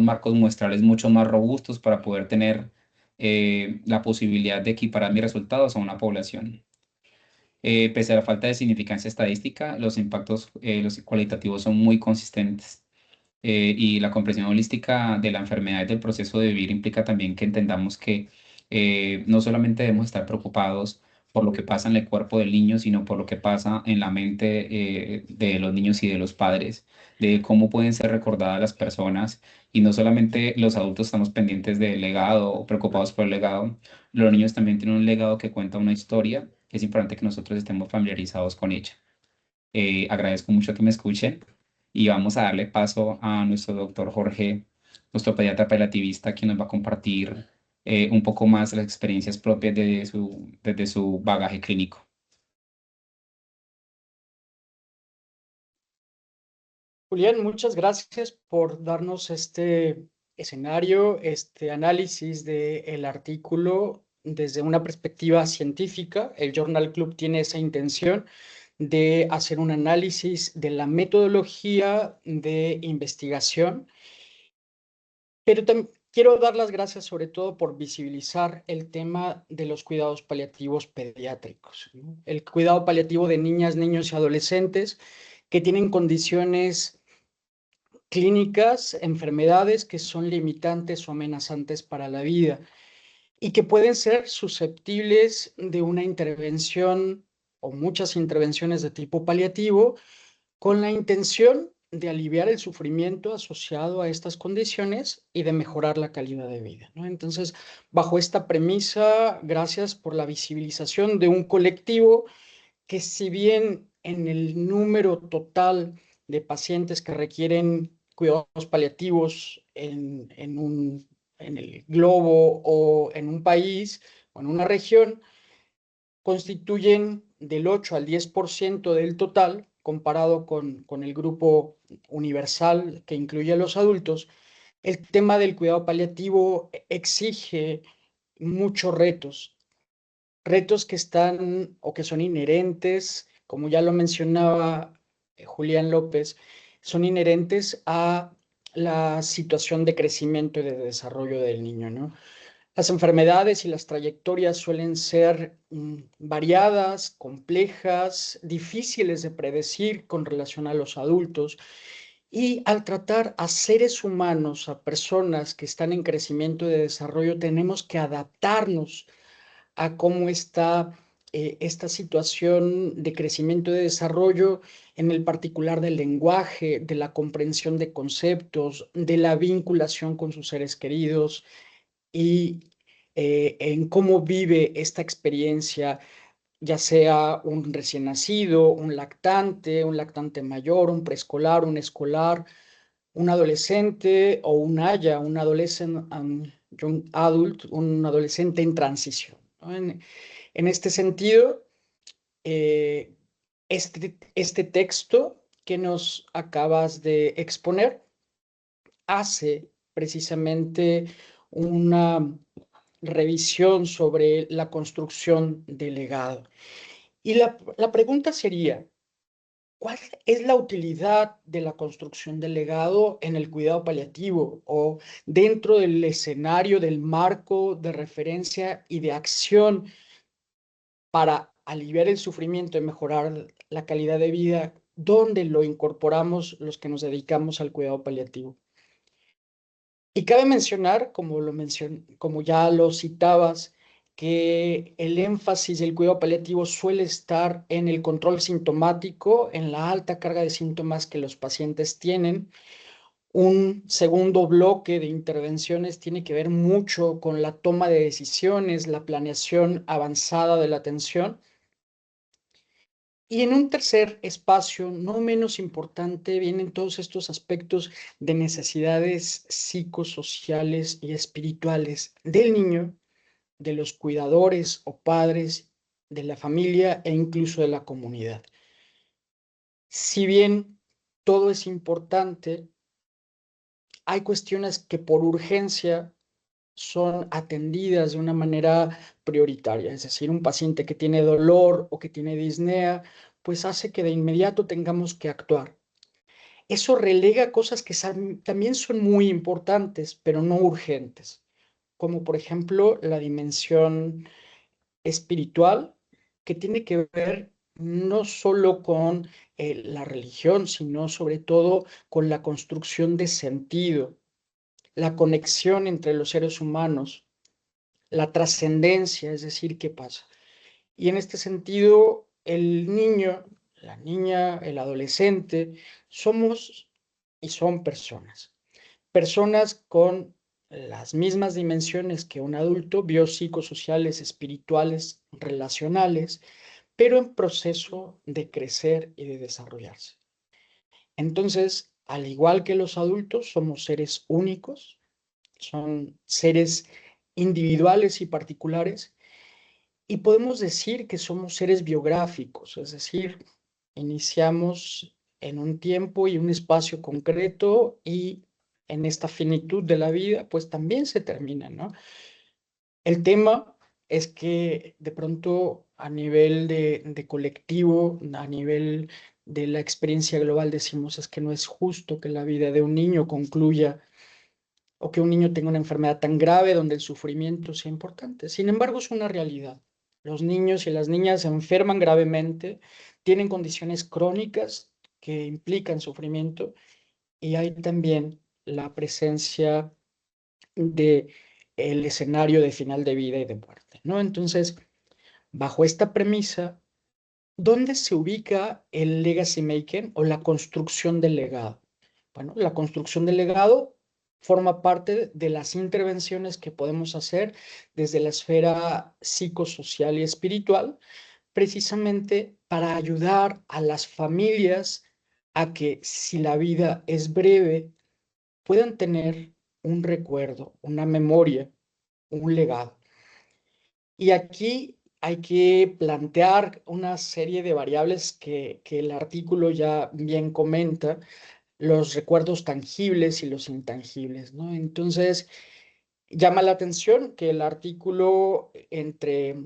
S2: marcos muestrales mucho más robustos para poder tener la posibilidad de equiparar mis resultados a una población. Pese a la falta de significancia estadística, los impactos los cualitativos son muy consistentes. Y la comprensión holística de la enfermedad y del proceso de vivir implica también que entendamos que no solamente debemos estar preocupados por lo que pasa en el cuerpo del niño, sino por lo que pasa en la mente de los niños y de los padres, de cómo pueden ser recordadas las personas. Y no solamente los adultos estamos pendientes del legado o preocupados por el legado, los niños también tienen un legado que cuenta una historia, que es importante que nosotros estemos familiarizados con ella. Agradezco mucho que me escuchen y vamos a darle paso a nuestro doctor Jorge, nuestro pediatra paliativista, quien nos va a compartir un poco más las experiencias propias desde su bagaje clínico.
S3: Julián, muchas gracias por darnos este escenario, este análisis del artículo desde una perspectiva científica. El Journal Club tiene esa intención de hacer un análisis de la metodología de investigación, pero también quiero dar las gracias sobre todo por visibilizar el tema de los cuidados paliativos pediátricos, ¿no? El cuidado paliativo de niñas, niños y adolescentes que tienen condiciones clínicas, enfermedades que son limitantes o amenazantes para la vida y que pueden ser susceptibles de una intervención o muchas intervenciones de tipo paliativo con la intención de aliviar el sufrimiento asociado a estas condiciones y de mejorar la calidad de vida, ¿no? Entonces, bajo esta premisa, gracias por la visibilización de un colectivo que, si bien en el número total de pacientes que requieren cuidados paliativos en el globo o en un país o en una región, constituyen del 8 al 10% del total, comparado con el grupo universal que incluye a los adultos, el tema del cuidado paliativo exige muchos retos que están o que son inherentes, como ya lo mencionaba Julián López, son inherentes a la situación de crecimiento y de desarrollo del niño, ¿no? Las enfermedades y las trayectorias suelen ser variadas, complejas, difíciles de predecir con relación a los adultos. Y al tratar a seres humanos, a personas que están en crecimiento y de desarrollo, tenemos que adaptarnos a cómo está esta situación de crecimiento y de desarrollo en el particular del lenguaje, de la comprensión de conceptos, de la vinculación con sus seres queridos y en cómo vive esta experiencia, ya sea un recién nacido, un lactante mayor, un preescolar, un escolar, un adolescente o un haya, un adolescent, young adult, un adolescente en transición, ¿no? En este sentido, eh, este texto que nos acabas de exponer hace precisamente una revisión sobre la construcción del legado. Y la pregunta sería, ¿cuál es la utilidad de la construcción del legado en el cuidado paliativo o dentro del escenario, del marco de referencia y de acción para aliviar el sufrimiento y mejorar la calidad de vida? ¿Dónde lo incorporamos los que nos dedicamos al cuidado paliativo? Y cabe mencionar, como ya lo citabas, que el énfasis del cuidado paliativo suele estar en el control sintomático, en la alta carga de síntomas que los pacientes tienen. Un segundo bloque de intervenciones tiene que ver mucho con la toma de decisiones, la planeación avanzada de la atención. Y en un tercer espacio, no menos importante, vienen todos estos aspectos de necesidades psicosociales y espirituales del niño, de los cuidadores o padres, de la familia e incluso de la comunidad. Si bien todo es importante, hay cuestiones que por urgencia son atendidas de una manera prioritaria. Es decir, un paciente que tiene dolor o que tiene disnea, pues hace que de inmediato tengamos que actuar. Eso relega cosas que también son muy importantes, pero no urgentes, como por ejemplo la dimensión espiritual, que tiene que ver no solo con la religión, sino sobre todo con la construcción de sentido, la conexión entre los seres humanos, la trascendencia, es decir, qué pasa. Y en este sentido, el niño, la niña, el adolescente, somos y son personas. Personas con las mismas dimensiones que un adulto, biopsicosociales, espirituales, relacionales, pero en proceso de crecer y de desarrollarse. Entonces, al igual que los adultos, somos seres únicos, son seres individuales y particulares, y podemos decir que somos seres biográficos, es decir, iniciamos en un tiempo y un espacio concreto y en esta finitud de la vida, pues también se termina, ¿no? El tema es que de pronto a nivel de colectivo, a nivel de la experiencia global, decimos es que no es justo que la vida de un niño concluya o que un niño tenga una enfermedad tan grave donde el sufrimiento sea importante. Sin embargo, es una realidad. Los niños y las niñas se enferman gravemente, tienen condiciones crónicas que implican sufrimiento y hay también la presencia de el escenario de final de vida y de muerte, ¿no? Entonces, bajo esta premisa, ¿dónde se ubica el legacy making o la construcción del legado? Bueno, la construcción del legado forma parte de las intervenciones que podemos hacer desde la esfera psicosocial y espiritual, precisamente para ayudar a las familias a que si la vida es breve, puedan tener un recuerdo, una memoria, un legado. Y aquí hay que plantear una serie de variables que el artículo ya bien comenta, los recuerdos tangibles y los intangibles, ¿no? Entonces, llama la atención que el artículo entre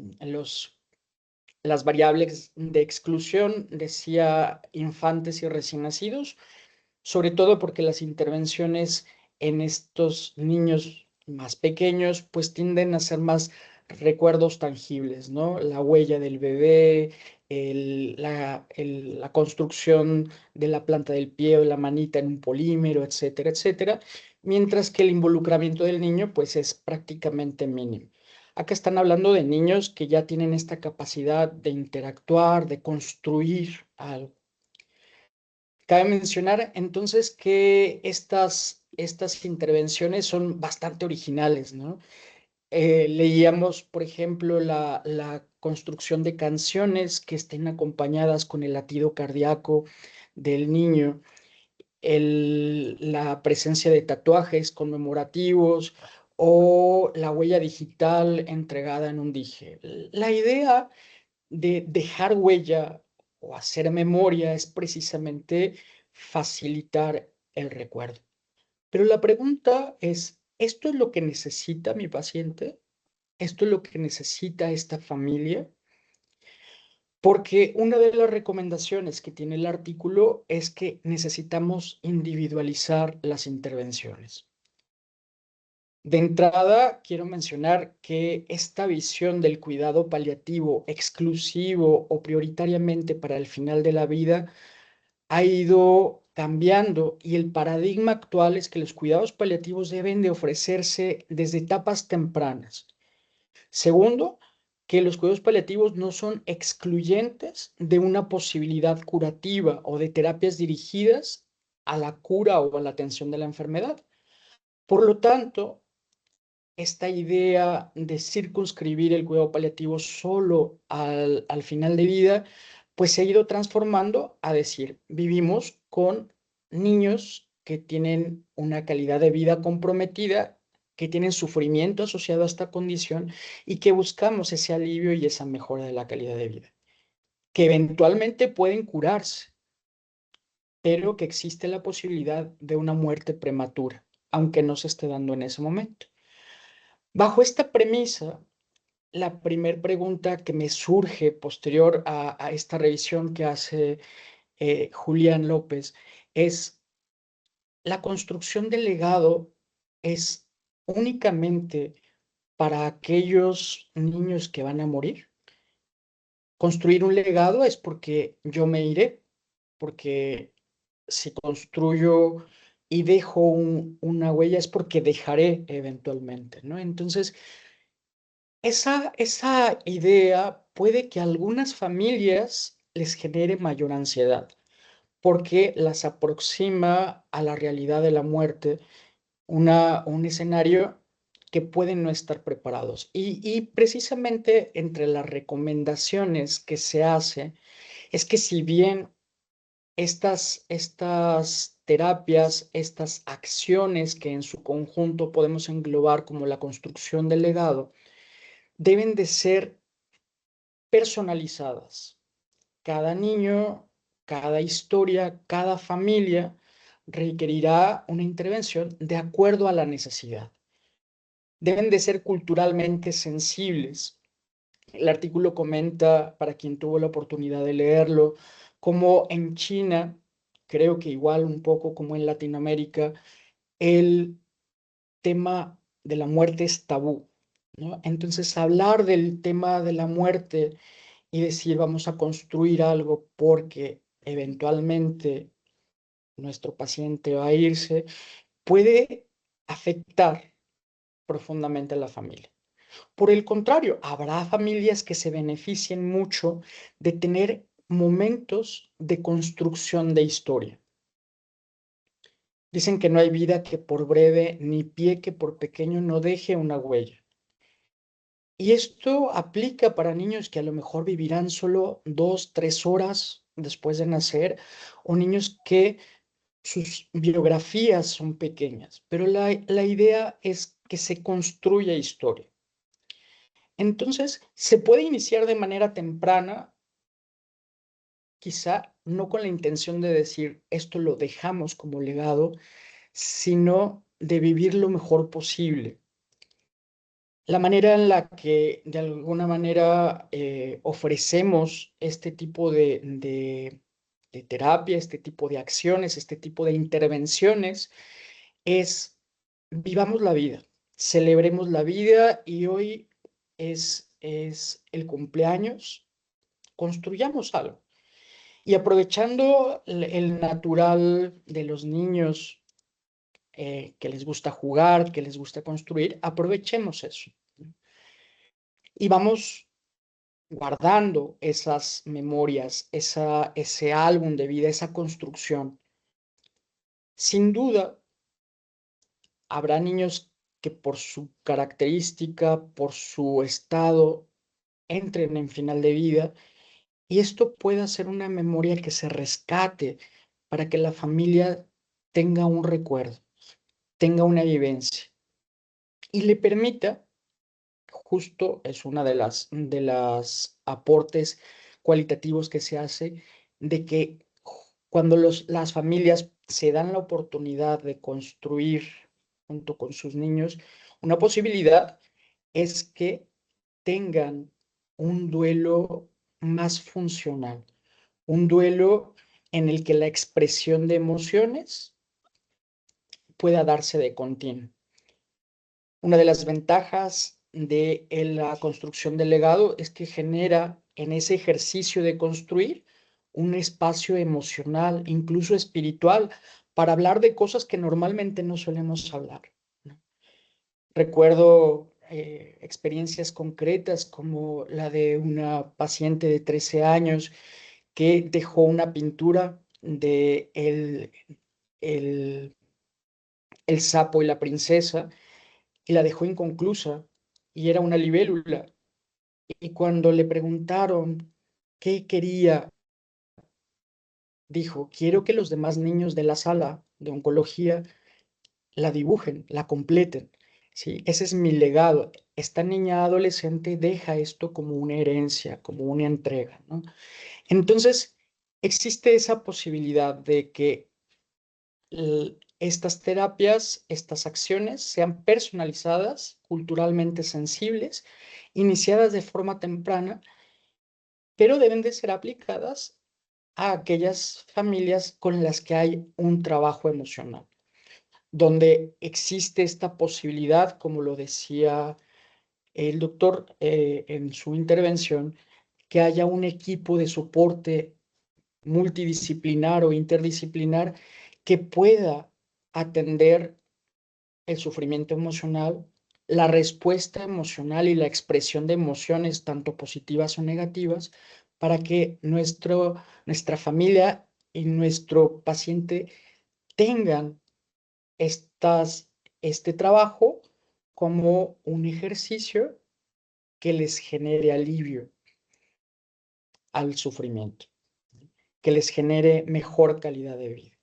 S3: las variables de exclusión decía infantes y recién nacidos, sobre todo porque las intervenciones en estos niños más pequeños pues tienden a ser más recuerdos tangibles, ¿no? La huella del bebé, la construcción de la planta del pie o la manita en un polímero, etcétera, etcétera, mientras que el involucramiento del niño pues es prácticamente mínimo. Acá están hablando de niños que ya tienen esta capacidad de interactuar, de construir algo. Cabe mencionar entonces que estas intervenciones son bastante originales, ¿no? Leíamos, por ejemplo, la construcción de canciones que estén acompañadas con el latido cardíaco del niño, la presencia de tatuajes conmemorativos o la huella digital entregada en un dije. La idea de dejar huella o hacer memoria es precisamente facilitar el recuerdo. Pero la pregunta es, ¿esto es lo que necesita mi paciente? ¿Esto es lo que necesita esta familia? Porque una de las recomendaciones que tiene el artículo es que necesitamos individualizar las intervenciones. De entrada, quiero mencionar que esta visión del cuidado paliativo exclusivo o prioritariamente para el final de la vida ha ido cambiando y el paradigma actual es que los cuidados paliativos deben de ofrecerse desde etapas tempranas. Segundo, que los cuidados paliativos no son excluyentes de una posibilidad curativa o de terapias dirigidas a la cura o a la atención de la enfermedad. Por lo tanto, esta idea de circunscribir el cuidado paliativo solo al final de vida, pues se ha ido transformando a decir, vivimos con niños que tienen una calidad de vida comprometida, que tienen sufrimiento asociado a esta condición y que buscamos ese alivio y esa mejora de la calidad de vida, que eventualmente pueden curarse, pero que existe la posibilidad de una muerte prematura, aunque no se esté dando en ese momento. Bajo esta premisa, la primera pregunta que me surge posterior a esta revisión que hace Julián López es, ¿la construcción del legado es únicamente para aquellos niños que van a morir? Construir un legado es porque yo me iré, porque si construyo y dejo una huella es porque dejaré eventualmente, ¿no? Entonces, esa idea puede que a algunas familias les genere mayor ansiedad, porque las aproxima a la realidad de la muerte, un escenario que pueden no estar preparados. Y precisamente entre las recomendaciones que se hace es que si bien estas terapias, estas acciones que en su conjunto podemos englobar como la construcción del legado, deben de ser personalizadas. Cada niño, cada historia, cada familia requerirá una intervención de acuerdo a la necesidad. Deben de ser culturalmente sensibles. El artículo comenta, para quien tuvo la oportunidad de leerlo, cómo en China, creo que igual un poco como en Latinoamérica, el tema de la muerte es tabú, ¿no? Entonces, hablar del tema de la muerte y decir vamos a construir algo porque eventualmente nuestro paciente va a irse, puede afectar profundamente a la familia. Por el contrario, habrá familias que se beneficien mucho de tener momentos de construcción de historia. Dicen que no hay vida que por breve, ni pie que por pequeño no deje una huella. Y esto aplica para niños que a lo mejor vivirán solo 2, 3 horas después de nacer, o niños que sus biografías son pequeñas, pero la idea es que se construya historia. Entonces, se puede iniciar de manera temprana, quizá no con la intención de decir esto lo dejamos como legado, sino de vivir lo mejor posible. La manera en la que de alguna manera ofrecemos este tipo de terapia, este tipo de acciones, este tipo de intervenciones es vivamos la vida, celebremos la vida y hoy es el cumpleaños, construyamos algo. Y aprovechando el natural de los niños que les gusta jugar, que les gusta construir, aprovechemos eso. Y vamos guardando esas memorias, ese álbum de vida, esa construcción. Sin duda, habrá niños que por su característica, por su estado, entren en final de vida y esto pueda ser una memoria que se rescate para que la familia tenga un recuerdo, tenga una vivencia y le permita, justo es una de las aportes cualitativos que se hace, de que cuando las familias se dan la oportunidad de construir junto con sus niños, una posibilidad es que tengan un duelo más funcional, un duelo en el que la expresión de emociones pueda darse de continuo. Una de las ventajas de la construcción del legado es que genera en ese ejercicio de construir un espacio emocional, incluso espiritual, para hablar de cosas que normalmente no solemos hablar, ¿no? Recuerdo experiencias concretas como la de una paciente de 13 años que dejó una pintura de el, el sapo y la princesa y la dejó inconclusa y era una libélula. Y cuando le preguntaron qué quería, dijo, quiero que los demás niños de la sala de oncología la dibujen, la completen. ¿Sí? Ese es mi legado. Esta niña adolescente deja esto como una herencia, como una entrega, ¿no? Entonces, existe esa posibilidad de que estas terapias, estas acciones sean personalizadas, culturalmente sensibles, iniciadas de forma temprana, pero deben de ser aplicadas a aquellas familias con las que hay un trabajo emocional, donde existe esta posibilidad, como lo decía el doctor en su intervención, que haya un equipo de soporte multidisciplinar o interdisciplinar que pueda atender el sufrimiento emocional, la respuesta emocional y la expresión de emociones, tanto positivas o negativas, para que nuestra familia y nuestro paciente tengan este trabajo como un ejercicio que les genere alivio al sufrimiento, que les genere mejor calidad de vida.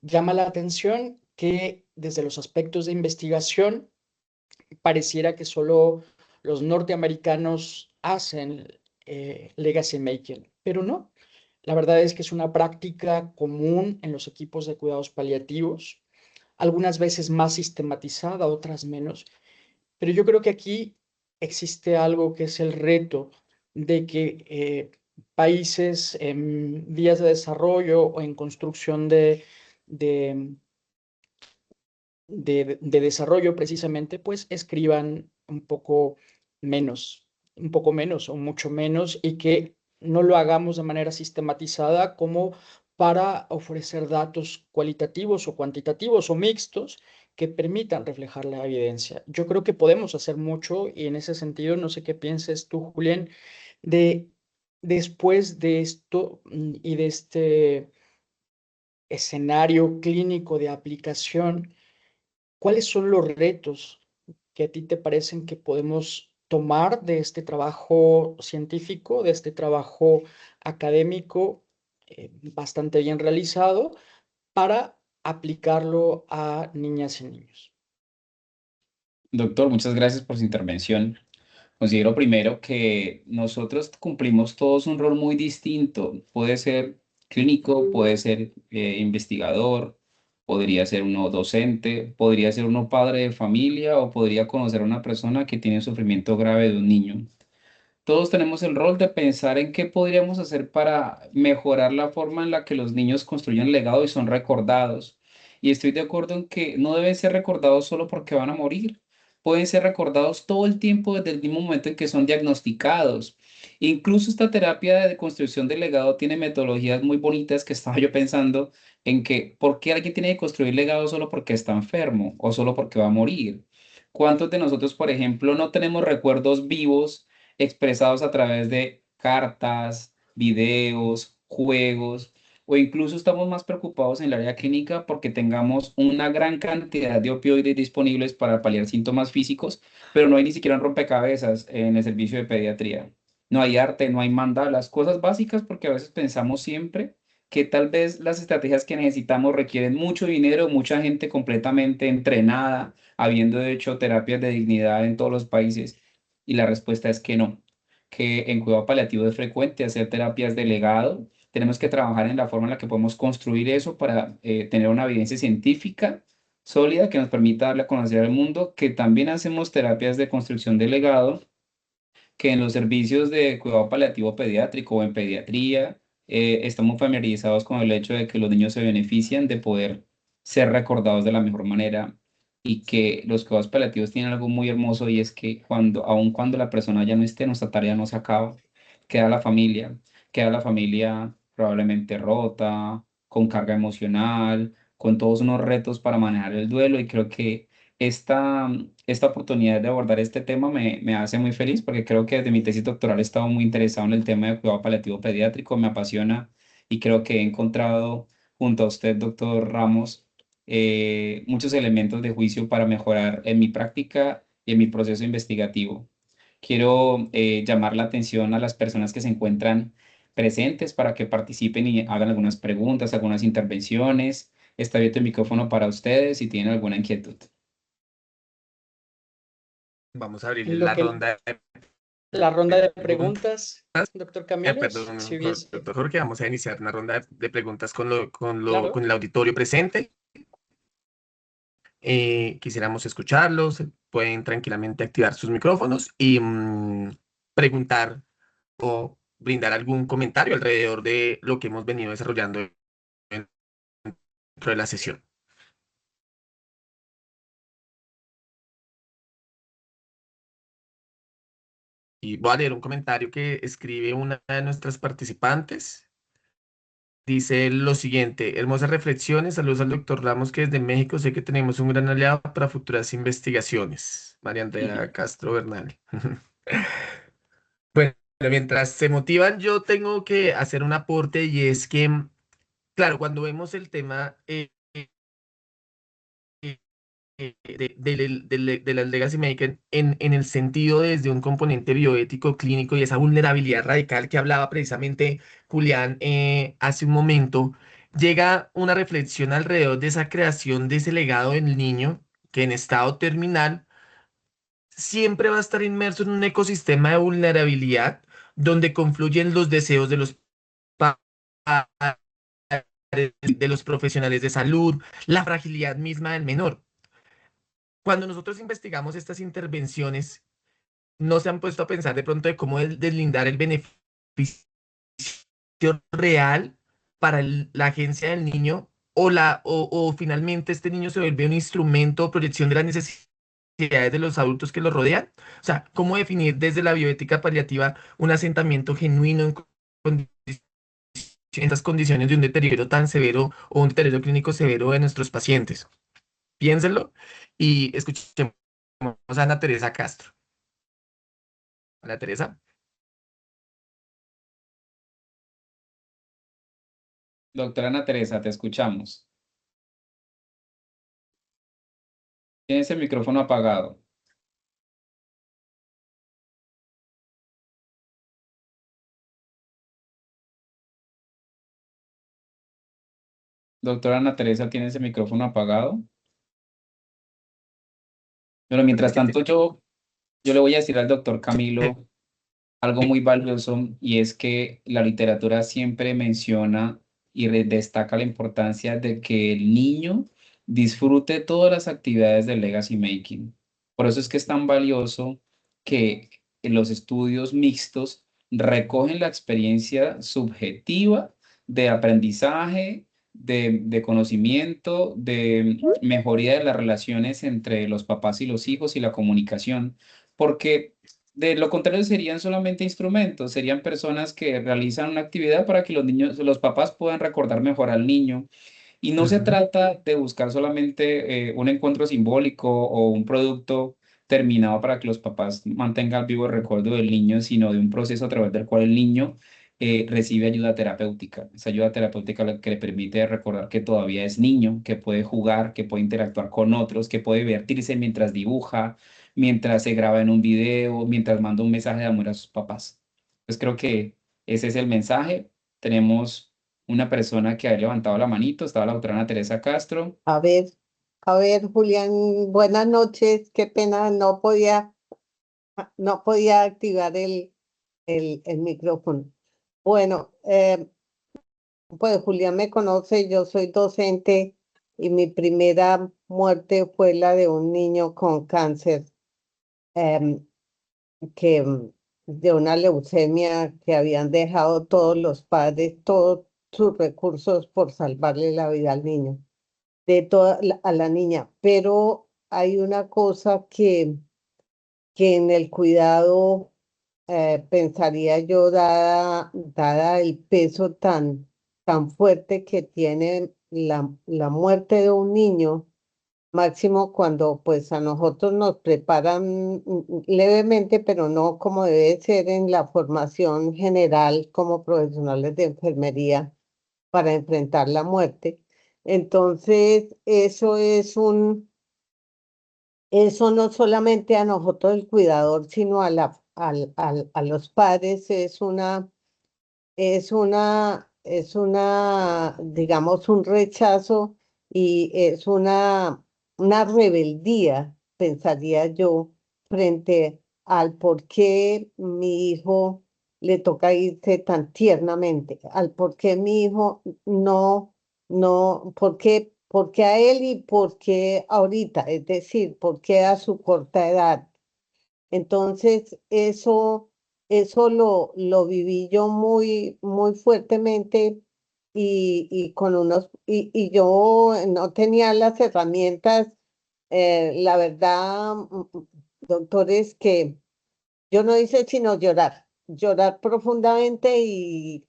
S3: Llama la atención que desde los aspectos de investigación pareciera que solo los norteamericanos hacen legacy making, pero no. La verdad es que es una práctica común en los equipos de cuidados paliativos, algunas veces más sistematizada, otras menos, pero yo creo que aquí existe algo que es el reto de que países en vías de desarrollo o en construcción de, de desarrollo precisamente, pues escriban un poco menos o mucho menos y que no lo hagamos de manera sistematizada como para ofrecer datos cualitativos o cuantitativos o mixtos que permitan reflejar la evidencia. Yo creo que podemos hacer mucho y en ese sentido, no sé qué pienses tú, Julián, de después de esto y de este escenario clínico de aplicación. ¿Cuáles son los retos que a ti te parecen que podemos tomar de este trabajo científico, de este trabajo académico bastante bien realizado para aplicarlo a niñas y niños?
S2: Doctor, muchas gracias por su intervención. Considero primero que nosotros cumplimos todos un rol muy distinto. Puede ser clínico, puede ser investigador, podría ser uno docente, podría ser uno padre de familia o podría conocer a una persona que tiene sufrimiento grave de un niño. Todos tenemos el rol de pensar en qué podríamos hacer para mejorar la forma en la que los niños construyen legado y son recordados. Y estoy de acuerdo en que no deben ser recordados solo porque van a morir. Pueden ser recordados todo el tiempo desde el mismo momento en que son diagnosticados. Incluso esta terapia de construcción del legado tiene metodologías muy bonitas que estaba yo pensando en que, ¿por qué alguien tiene que construir legado solo porque está enfermo o solo porque va a morir? ¿Cuántos de nosotros, por ejemplo, no tenemos recuerdos vivos expresados a través de cartas, videos, juegos, o incluso estamos más preocupados en el área clínica porque tengamos una gran cantidad de opioides disponibles para paliar síntomas físicos, pero no hay ni siquiera un rompecabezas en el servicio de pediatría? No hay arte, no hay mandalas, cosas básicas porque a veces pensamos siempre que tal vez las estrategias que necesitamos requieren mucho dinero, mucha gente completamente entrenada, habiendo hecho terapias de dignidad en todos los países. Y la respuesta es que no, que en cuidado paliativo es frecuente hacer terapias de legado. Tenemos que trabajar en la forma en la que podemos construir eso para tener una evidencia científica sólida que nos permita darle a conocer al mundo que también hacemos terapias de construcción de legado, que en los servicios de cuidado paliativo pediátrico o en pediatría estamos familiarizados con el hecho de que los niños se benefician de poder ser recordados de la mejor manera y que los cuidados paliativos tienen algo muy hermoso y es que aun cuando la persona ya no esté, nuestra tarea no se acaba, queda la familia, queda la familia probablemente rota, con carga emocional, con todos unos retos para manejar el duelo y creo que esta oportunidad de abordar este tema me hace muy feliz porque creo que desde mi tesis doctoral he estado muy interesado en el tema de cuidado paliativo pediátrico, me apasiona y creo que he encontrado junto a usted, doctor Ramos, muchos elementos de juicio para mejorar en mi práctica y en mi proceso investigativo. Quiero llamar la atención a las personas que se encuentran presentes para que participen y hagan algunas preguntas, algunas intervenciones. Está abierto el micrófono para ustedes si tienen alguna inquietud.
S1: Vamos a abrirle
S3: En lo
S1: la
S3: que
S1: ronda de
S3: la ronda de
S1: preguntas.
S3: preguntas, doctor Camilo, si
S1: Perdón,
S3: hubiese,
S1: doctor Jorge, vamos a iniciar una ronda de preguntas con
S3: claro.
S1: el auditorio presente. Quisiéramos escucharlos, pueden tranquilamente activar sus micrófonos y preguntar o brindar algún comentario alrededor de lo que hemos venido desarrollando dentro de la sesión. Y voy a leer un comentario que escribe una de nuestras participantes. Dice lo siguiente: hermosas reflexiones, saludos al doctor Ramos, que desde México sé que tenemos un gran aliado para futuras investigaciones. María Andrea Castro Bernal. Bueno, mientras se motivan, yo tengo que hacer un aporte y es que, claro, cuando vemos el tema de las legacy maker en el sentido desde un componente bioético clínico y esa vulnerabilidad radical que hablaba precisamente Julián hace un momento, llega una reflexión alrededor de esa creación de ese legado del niño que en estado terminal siempre va a estar inmerso en un ecosistema de vulnerabilidad donde confluyen los deseos de los padres, de los profesionales de salud, la fragilidad misma del menor. Cuando nosotros investigamos estas intervenciones, no se han puesto a pensar de pronto de cómo deslindar el beneficio real para la agencia del niño o finalmente este niño se vuelve un instrumento o proyección de las necesidades de los adultos que lo rodean. O sea, cómo definir desde la bioética paliativa un asentamiento genuino en estas condiciones de un deterioro tan severo o un deterioro clínico severo de nuestros pacientes. Piénsenlo y escuchemos a Ana Teresa Castro. Ana Teresa.
S2: Doctora Ana Teresa, te escuchamos. Tienes el micrófono apagado. Doctora Ana Teresa, ¿tienes el micrófono apagado? Pero mientras
S1: Parece que
S2: tanto yo Yo le voy a decir al doctor Camilo algo muy valioso, y es que la literatura siempre menciona y destaca la importancia de que el niño disfrute todas las actividades del legacy making. Por eso es que es tan valioso que en los estudios mixtos recogen la experiencia subjetiva de aprendizaje, de conocimiento, de mejoría de las relaciones entre los papás y los hijos y la comunicación, porque de lo contrario serían solamente instrumentos, serían personas que realizan una actividad para que los niños, los papás puedan recordar mejor al niño. Y no se
S1: Ujú.
S2: trata de buscar solamente un encuentro simbólico o un producto terminado para que los papás mantengan vivo el recuerdo del niño, sino de un proceso a través del cual el niño recibe ayuda terapéutica. Esa ayuda terapéutica la que le permite recordar que todavía es niño, que puede jugar, que puede interactuar con otros, que puede divertirse mientras dibuja, mientras se graba en un video, mientras manda un mensaje de amor a sus papás. Pues creo que ese es el mensaje. Tenemos una persona que ha levantado la manito, estaba la doctora Ana Teresa Castro.
S4: A ver, a ver, Julián, buenas noches. Qué pena, no podía activar el micrófono. Bueno, pues Julián me conoce, yo soy docente y mi primera muerte fue la de un niño con cáncer, em, de una leucemia que habían dejado todos los padres, todos sus recursos por salvarle la vida al niño, a la niña. Pero hay una cosa que en el cuidado, pensaría yo, dada el peso tan fuerte que tiene la muerte de un niño, máximo cuando pues a nosotros nos preparan levemente, pero no como debe ser en la formación general como profesionales de enfermería para enfrentar la muerte. Entonces, eso no solamente a nosotros el cuidador, sino a los padres digamos, un rechazo, y es una rebeldía, pensaría yo, frente al por qué mi hijo le toca irse tan tiernamente, al por qué mi hijo no, por qué a él y por qué ahorita, es decir, por qué a su corta edad. Entonces, eso lo viví yo muy fuertemente, y yo no tenía las herramientas, la verdad, doctores, que yo no hice sino llorar profundamente, y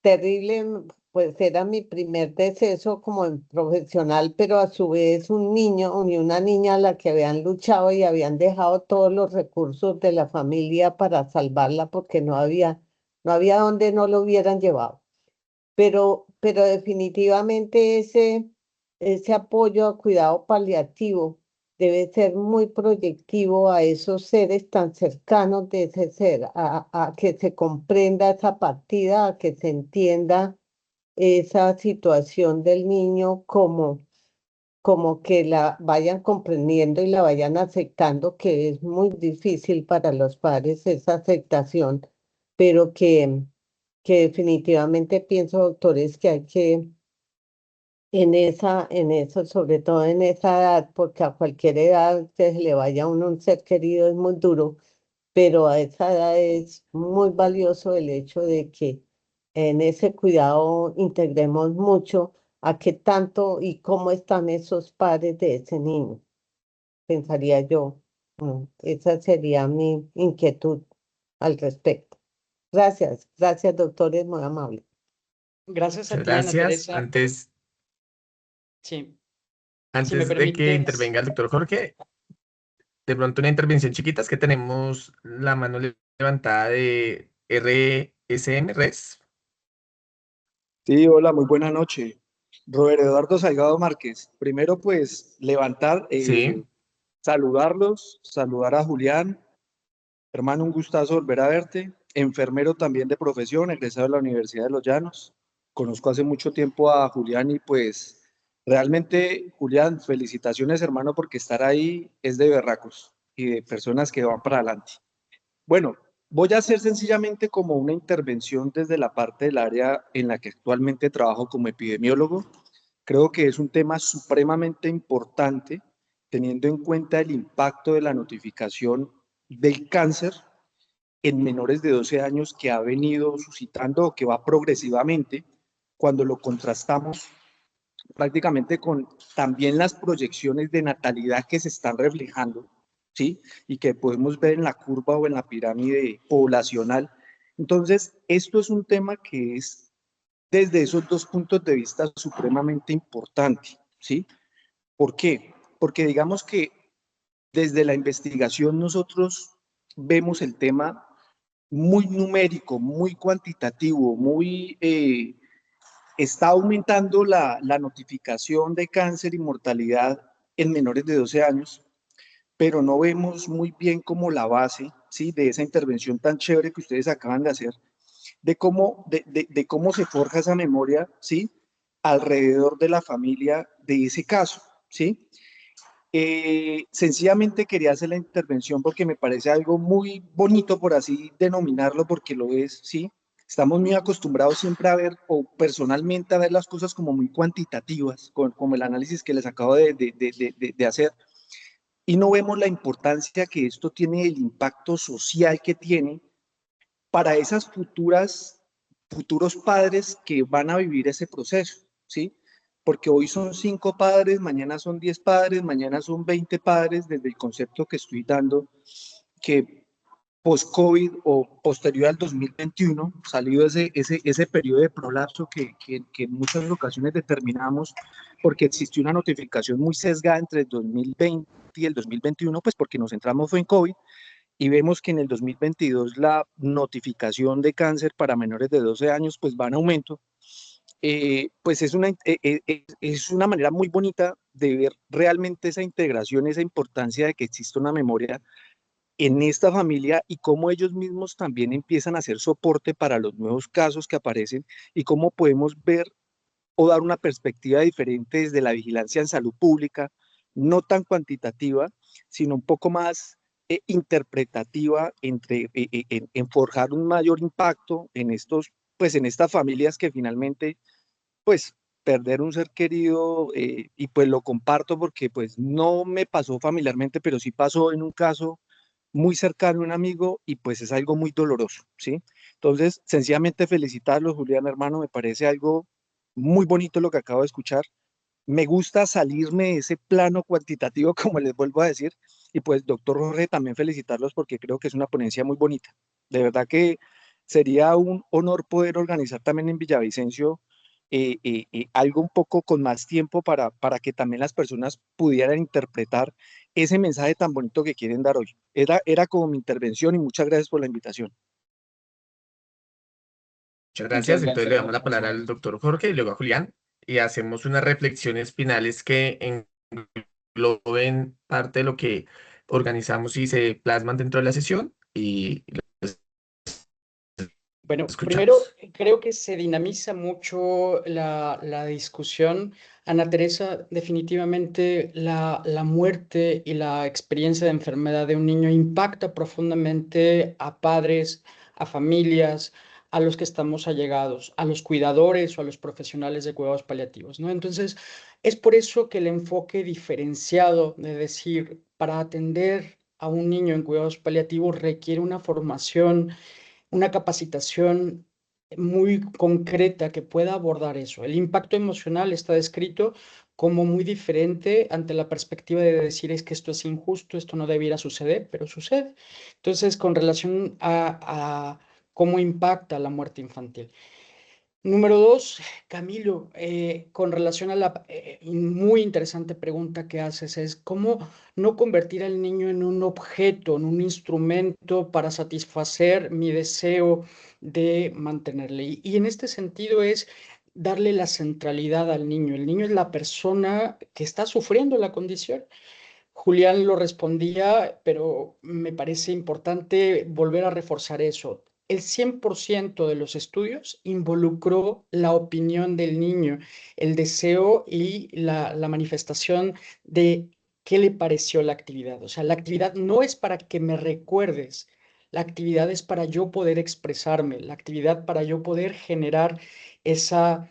S4: terrible, pues era mi primer deceso como en profesional, pero a su vez un niño y una niña a la que habían luchado y habían dejado todos los recursos de la familia para salvarla porque no había donde no lo hubieran llevado. Pero definitivamente ese apoyo a cuidado paliativo debe ser muy proyectivo a esos seres tan cercanos de ese ser, a que se comprenda esa partida, a que se entienda esa situación del niño como que la vayan comprendiendo y la vayan aceptando, que es muy difícil para los padres esa aceptación, pero que definitivamente pienso, doctores, que hay que en eso, sobre todo en esa edad, porque a cualquier edad que se le vaya a uno un ser querido es muy duro, pero a esa edad es muy valioso el hecho de que en ese cuidado integremos mucho a qué tanto y cómo están esos padres de ese niño, pensaría yo. Esa sería mi inquietud al respecto. Gracias, doctores, muy amable.
S3: Gracias a
S1: Muchas
S3: ti, Ana
S1: gracias.
S3: Teresa. Sí, si me
S1: Antes de que
S3: permites.
S1: intervenga el doctor Jorge, de pronto una intervención chiquita, es que tenemos la mano levantada de RSM, Res.
S5: Sí, hola, muy buena noche. Robert Eduardo Salgado Márquez. Primero, pues,
S1: Sí,
S5: saludarlos, saludar a Julián. Hermano, un gustazo volver a verte. Enfermero también de profesión, egresado de la Universidad de Los Llanos. Conozco hace mucho tiempo a Julián y pues realmente, Julián, felicitaciones, hermano, porque estar ahí es de berracos. de personas que van para adelante. Bueno, voy a hacer sencillamente como una intervención desde la parte del área en la que actualmente trabajo como epidemiólogo. Creo que es un tema supremamente importante, teniendo en cuenta el impacto de la notificación del cáncer en menores de 12 años que ha venido suscitando o que va progresivamente cuando lo contrastamos prácticamente con también las proyecciones de natalidad que se están reflejando, ¿sí? Y que podemos ver en la curva o en la pirámide poblacional. Entonces, esto es un tema que es desde esos dos puntos de vista supremamente importante, ¿sí? ¿Por qué? Porque digamos que desde la investigación nosotros vemos el tema muy numérico, muy cuantitativo, está aumentando la notificación de cáncer y mortalidad en menores de 12 años, pero no vemos muy bien como la base, ¿sí? De esa intervención tan chévere que ustedes acaban de hacer, de cómo se forja esa memoria, ¿sí? Alrededor de la familia de ese caso, ¿sí? Sencillamente quería hacer la intervención porque me parece algo muy bonito, por así denominarlo, porque lo es, ¿sí? Estamos muy acostumbrados siempre a ver, o personalmente a ver las cosas como muy cuantitativas, como el análisis que les acabo de hacer, y no vemos la importancia que esto tiene, el impacto social que tiene para esas futuros padres que van a vivir ese proceso, ¿sí? Porque hoy son 5 padres, mañana son 10 padres, mañana son 20 padres, desde el concepto que estoy dando, que post-COVID o posterior al 2021, salido ese periodo de prolapso que en muchas ocasiones determinamos porque existió una notificación muy sesgada entre el 2020 y el 2021, pues porque nos centramos fue en COVID, y vemos que en el 2022 la notificación de cáncer para menores de 12 años pues va en aumento. Pues es una manera muy bonita de ver realmente esa integración, esa importancia de que exista una memoria en esta familia y cómo ellos mismos también empiezan a hacer soporte para los nuevos casos que aparecen y cómo podemos ver o dar una perspectiva diferente desde la vigilancia en salud pública, no tan cuantitativa, sino un poco más interpretativa en forjar un mayor impacto en pues en estas familias que finalmente, pues perder un ser querido, y pues lo comparto porque pues no me pasó familiarmente, pero sí pasó en un caso muy cercano a un amigo y pues es algo muy doloroso, ¿sí? Entonces, sencillamente felicitarlo, Julián, hermano, me parece algo muy bonito lo que acabo de escuchar. Me gusta salirme de ese plano cuantitativo, como les vuelvo a decir, y pues, doctor Jorge, también felicitarlos porque creo que es una ponencia muy bonita. De verdad que sería un honor poder organizar también en Villavicencio algo un poco con más tiempo para que también las personas pudieran interpretar ese mensaje tan bonito que quieren dar hoy. Era como mi intervención y muchas gracias por la invitación.
S1: Muchas
S2: Muchas
S1: gracias. Entonces le
S2: gracias,
S1: damos la palabra al doctor Jorge y luego a Julián y hacemos unas reflexiones finales que engloben parte de lo que organizamos y se plasman dentro de la sesión y los
S3: Bueno, primero
S1: escuchamos.
S3: creo que se dinamiza mucho la discusión. Ana Teresa, definitivamente la muerte y la experiencia de enfermedad de un niño impacta profundamente a padres, a familias, a los que estamos allegados, a los cuidadores o a los profesionales de cuidados paliativos, ¿no? Entonces, es por eso que el enfoque diferenciado de decir, para atender a un niño en cuidados paliativos requiere una formación, una capacitación muy concreta que pueda abordar eso. El impacto emocional está descrito como muy diferente ante la perspectiva de decir es que esto es injusto, esto no debiera suceder, pero sucede. Entonces, con relación a cómo impacta la muerte infantil. Número dos, Camilo, con relación a la muy interesante pregunta que haces, es cómo no convertir al niño en un objeto, en un instrumento para satisfacer mi deseo de mantenerle. Y en este sentido es darle la centralidad al niño. El niño es la persona que está sufriendo la condición. Julián lo respondía, pero me parece importante volver a reforzar eso. El 100% de los estudios involucró la opinión del niño, el deseo y la manifestación de ¿qué le pareció la actividad? O sea, la actividad no es para que me recuerdes, la actividad es para yo poder expresarme, la actividad para yo poder generar esa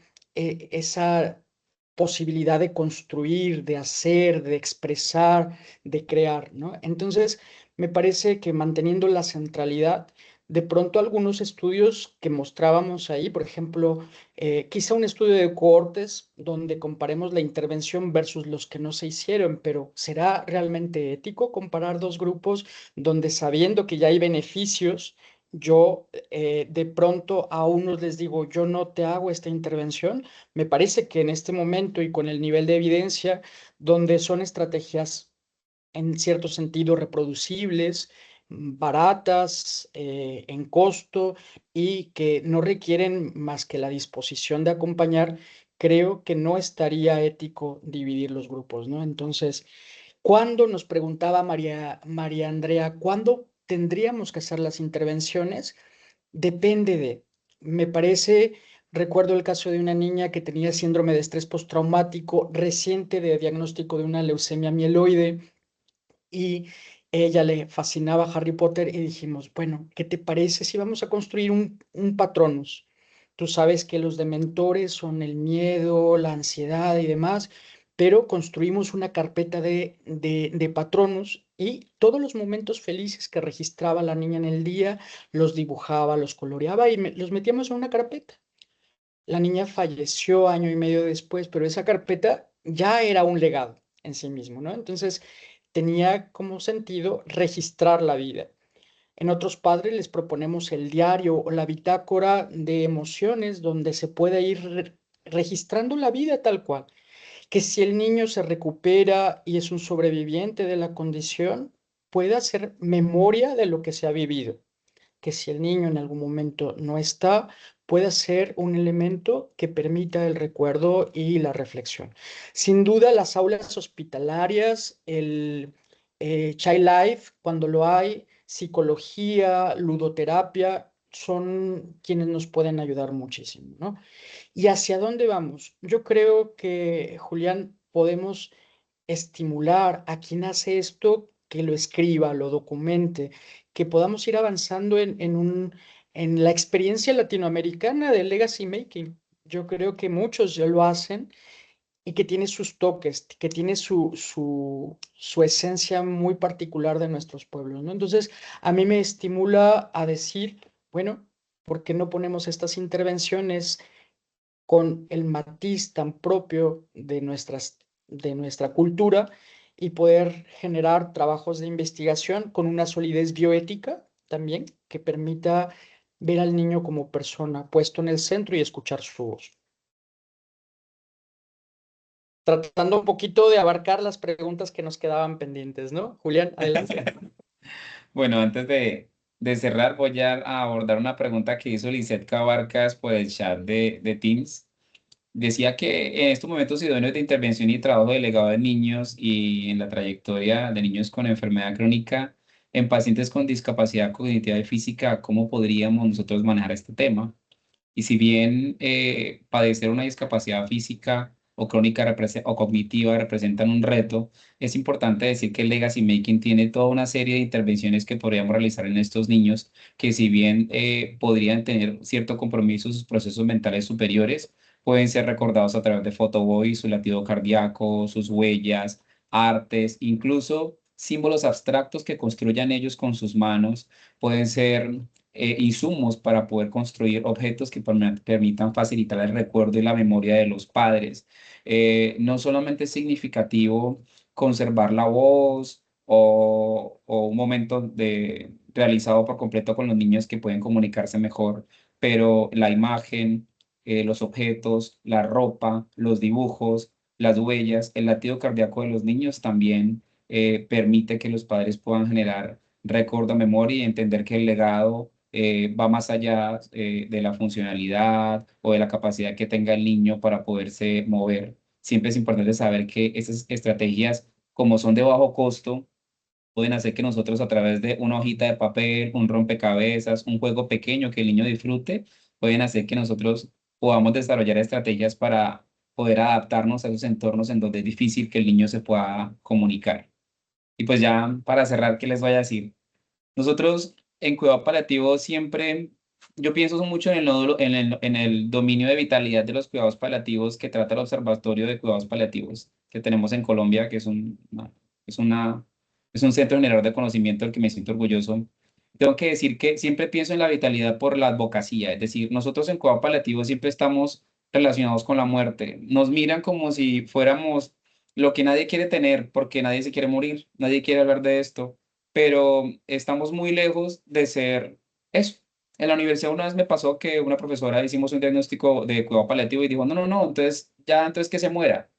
S3: posibilidad de construir, de hacer, de expresar, de crear, ¿no? Entonces, me parece que manteniendo la centralidad, de pronto algunos estudios que mostrábamos ahí, por ejemplo, quizá un estudio de cohortes donde comparemos la intervención versus los que no se hicieron, pero ¿será realmente ético comparar dos grupos donde sabiendo que ya hay beneficios, yo de pronto a unos les digo, yo no te hago esta intervención? Me parece que en este momento y con el nivel de evidencia, donde son estrategias en cierto sentido reproducibles, baratas en costo y que no requieren más que la disposición de acompañar, creo que no estaría ético dividir los grupos, ¿no? Entonces, ¿cuándo nos preguntaba María Andrea, cuándo tendríamos que hacer las intervenciones? Depende de, me parece, recuerdo el caso de una niña que tenía síndrome de estrés postraumático reciente de diagnóstico de una leucemia mieloide y ella le fascinaba Harry Potter y dijimos, bueno, ¿qué te parece si vamos a construir un Patronus? Tú sabes que los dementores son el miedo, la ansiedad y demás, pero construimos una carpeta de Patronus y todos los momentos felices que registraba la niña en el día, los dibujaba, los coloreaba y los metíamos en una carpeta. La niña falleció año y medio después, pero esa carpeta ya era un legado en sí mismo, ¿no? Entonces tenía como sentido registrar la vida. En otros padres les proponemos el diario o la bitácora de emociones donde se puede ir registrando la vida tal cual. Que si el niño se recupera y es un sobreviviente de la condición, pueda hacer memoria de lo que se ha vivido, que si el niño en algún momento no está, pueda ser un elemento que permita el recuerdo y la reflexión. Sin duda, las aulas hospitalarias, el Child Life, cuando lo hay, psicología, ludoterapia, son quienes nos pueden ayudar muchísimo, ¿no? ¿Y hacia dónde vamos? Yo creo que, Julián, podemos estimular a quien hace esto que lo escriba, lo documente, que podamos ir avanzando en la experiencia latinoamericana del legacy making. Yo creo que muchos ya lo hacen y que tiene sus toques, que tiene su esencia muy particular de nuestros pueblos, ¿no? Entonces, a mí me estimula a decir, bueno, ¿por qué no ponemos estas intervenciones con el matiz tan propio de nuestra cultura y poder generar trabajos de investigación con una solidez bioética también que permita ver al niño como persona puesto en el centro y escuchar su voz? Tratando un poquito de abarcar las preguntas que nos quedaban pendientes, ¿no? Julián, adelante.
S2: Bueno, antes de cerrar, voy a abordar una pregunta que hizo Lisette Cabarcas por el chat de Teams. Decía que en estos momentos idóneos de intervención y trabajo delegado de niños y en la trayectoria de niños con enfermedad crónica en pacientes con discapacidad cognitiva y física, ¿cómo podríamos nosotros manejar este tema? Y si bien padecer una discapacidad física o crónica o cognitiva representan un reto, es importante decir que el Legacy Making tiene toda una serie de intervenciones que podríamos realizar en estos niños que si bien podrían tener cierto compromiso sus procesos mentales superiores, pueden ser recordados a través de photoboy, su latido cardíaco, sus huellas, artes, incluso símbolos abstractos que construyan ellos con sus manos, pueden ser insumos para poder construir objetos que permitan facilitar el recuerdo y la memoria de los padres. No solamente es significativo conservar la voz o un momento realizado por completo con los niños que pueden comunicarse mejor, pero la imagen, los objetos, la ropa, los dibujos, las huellas, el latido cardíaco de los niños también permite que los padres puedan generar recuerdo, memoria y entender que el legado va más allá de la funcionalidad o de la capacidad que tenga el niño para poderse mover. Siempre es importante saber que esas estrategias, como son de bajo costo, pueden hacer que nosotros a través de una hojita de papel, un rompecabezas, un juego pequeño que el niño disfrute, pueden hacer que nosotros podamos desarrollar estrategias para poder adaptarnos a esos entornos en donde es difícil que el niño se pueda comunicar. Y pues ya para cerrar, ¿qué les voy a decir? Nosotros en cuidado paliativo siempre, yo pienso mucho en el nódulo, en el dominio de vitalidad de los cuidados paliativos que trata el Observatorio de Cuidados Paliativos que tenemos en Colombia, que es es una, es un centro generador de conocimiento del que me siento orgulloso. Tengo que decir que siempre pienso en la vitalidad por la advocacia, es decir, nosotros en cuidado paliativo siempre estamos relacionados con la muerte. Nos miran como si fuéramos lo que nadie quiere tener, porque nadie se quiere morir, nadie quiere hablar de esto, pero estamos muy lejos de ser eso. En la universidad una vez me pasó que una profesora hicimos un diagnóstico de cuidado paliativo y dijo, no, no, no, entonces que se muera.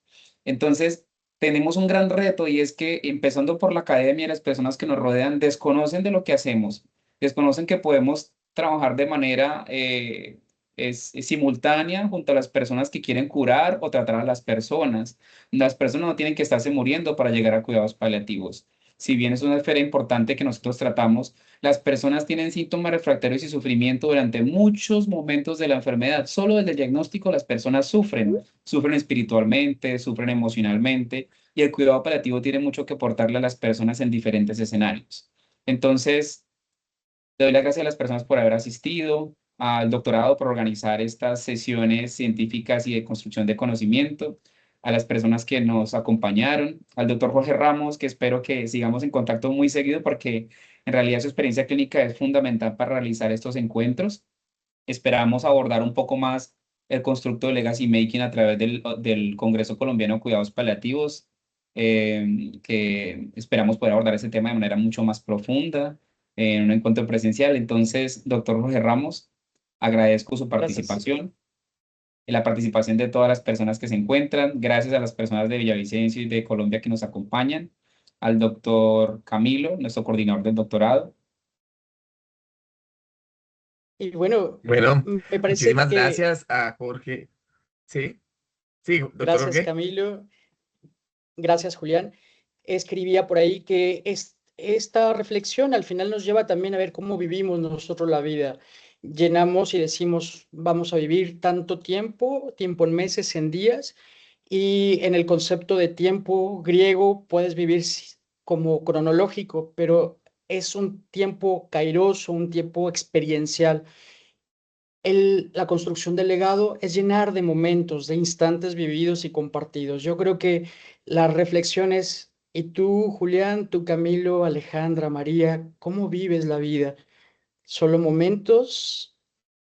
S2: Entonces, tenemos un gran reto y es que empezando por la academia, las personas que nos rodean desconocen de lo que hacemos, desconocen que podemos trabajar de manera es simultánea junto a las personas que quieren curar o tratar a las personas. Las personas no tienen que estarse muriendo para llegar a cuidados paliativos. Si bien es una esfera importante que nosotros tratamos, las personas tienen síntomas refractarios y sufrimiento durante muchos momentos de la enfermedad. Solo desde el diagnóstico las personas sufren espiritualmente, sufren emocionalmente, y el cuidado paliativo tiene mucho que aportarle a las personas en diferentes escenarios. Entonces, le doy las gracias a las personas por haber asistido, al doctorado por organizar estas sesiones científicas y de construcción de conocimiento, a las personas que nos acompañaron, al doctor Jorge Ramos, que espero que sigamos en contacto muy seguido porque en realidad su experiencia clínica es fundamental para realizar estos encuentros. Esperamos abordar un poco más el constructo de Legacy Making a través del Congreso Colombiano de Cuidados Paliativos, que esperamos poder abordar ese tema de manera mucho más profunda en un encuentro presencial. Entonces, doctor Jorge Ramos, agradezco su
S3: Gracias.
S2: participación y la participación de todas las personas que se encuentran. Gracias a las personas de Villavicencio y de Colombia que nos acompañan, al doctor Camilo, nuestro coordinador del doctorado.
S3: Y bueno,
S1: Bueno,
S3: me parece
S1: muchísimas
S3: que,
S1: gracias a Jorge. Sí, sí, doctor
S3: gracias
S1: Jorge.
S3: Camilo, gracias Julián. Escribía por ahí que esta reflexión al final nos lleva también a ver cómo vivimos nosotros la vida. Llenamos y decimos, vamos a vivir tanto tiempo, tiempo en meses, en días, y en el concepto de tiempo griego puedes vivir como cronológico, pero es un tiempo kairoso, un tiempo experiencial. La construcción del legado es llenar de momentos, de instantes vividos y compartidos. Yo creo que las reflexiones, y tú, Julián, tú, Camilo, Alejandra, María, ¿cómo vives la vida? ¿Solo momentos,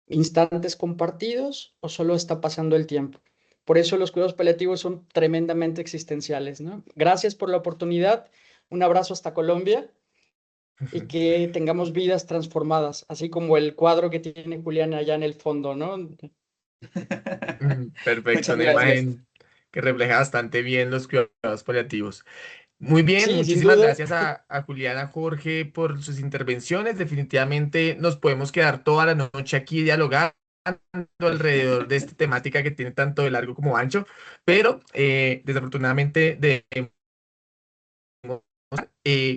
S3: instantes compartidos o solo está pasando el tiempo? Por eso los cuidados paliativos son tremendamente existenciales, ¿no? Gracias por la oportunidad. Un abrazo hasta Colombia y que tengamos vidas transformadas, así como el cuadro que tiene Julián allá en el fondo, ¿no?
S1: Perfecto,
S2: Muchas
S1: una
S2: gracias.
S1: imagen que refleja bastante bien los cuidados paliativos. Muy bien,
S3: Sí, sin
S1: muchísimas
S3: duda.
S1: gracias a Julián, a Jorge por sus intervenciones. Definitivamente nos podemos quedar toda la noche aquí dialogando alrededor de esta temática que tiene tanto de largo como ancho, pero desafortunadamente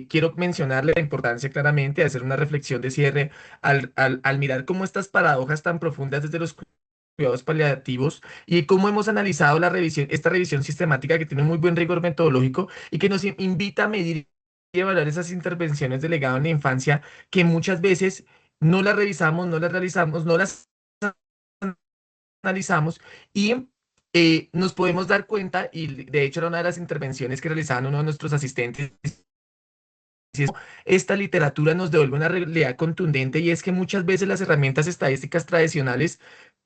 S1: quiero mencionarle la importancia claramente de hacer una reflexión de cierre al mirar cómo estas paradojas tan profundas desde los cuidados paliativos y cómo hemos analizado esta revisión sistemática que tiene un muy buen rigor metodológico y que nos invita a medir y evaluar esas intervenciones del legado en la infancia que muchas veces no las revisamos, no las realizamos, no las analizamos y nos podemos dar cuenta, y de hecho era una de las intervenciones que realizaban uno de nuestros asistentes. Esta literatura nos devuelve una realidad contundente y es que muchas veces las herramientas estadísticas tradicionales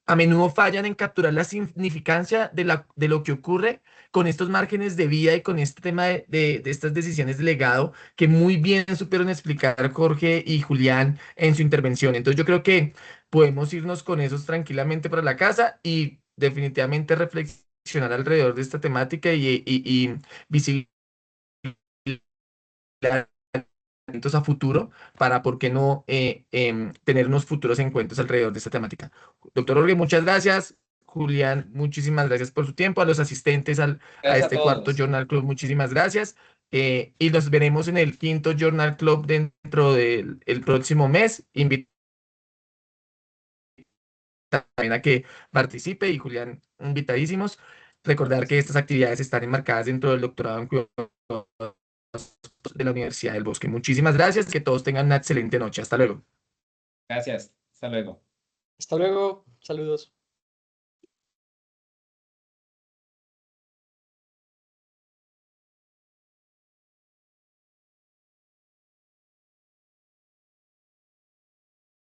S1: a menudo fallan en capturar la significancia de lo que ocurre con estos márgenes de vida y con este tema de estas decisiones de legado que muy bien supieron explicar Jorge y Julián en su intervención. Entonces yo creo que podemos irnos con esos tranquilamente para la casa y definitivamente reflexionar alrededor de esta temática y visibilizar a futuro para, ¿por qué no, tener unos futuros encuentros alrededor de esta temática? Doctor Jorge, muchas gracias. Julián, muchísimas gracias por su tiempo. A los asistentes a
S2: Gracias a
S1: este cuarto
S2: todos.
S1: Journal Club, muchísimas gracias. Y nos veremos en el quinto Journal Club dentro del el próximo mes. Invito también a que participe y Julián, invitadísimos. Recordar que estas actividades están enmarcadas dentro del doctorado en cuidados de la Universidad del Bosque. Muchísimas gracias, que todos tengan una excelente noche. Hasta luego.
S2: Gracias. Hasta luego.
S3: Hasta luego, saludos.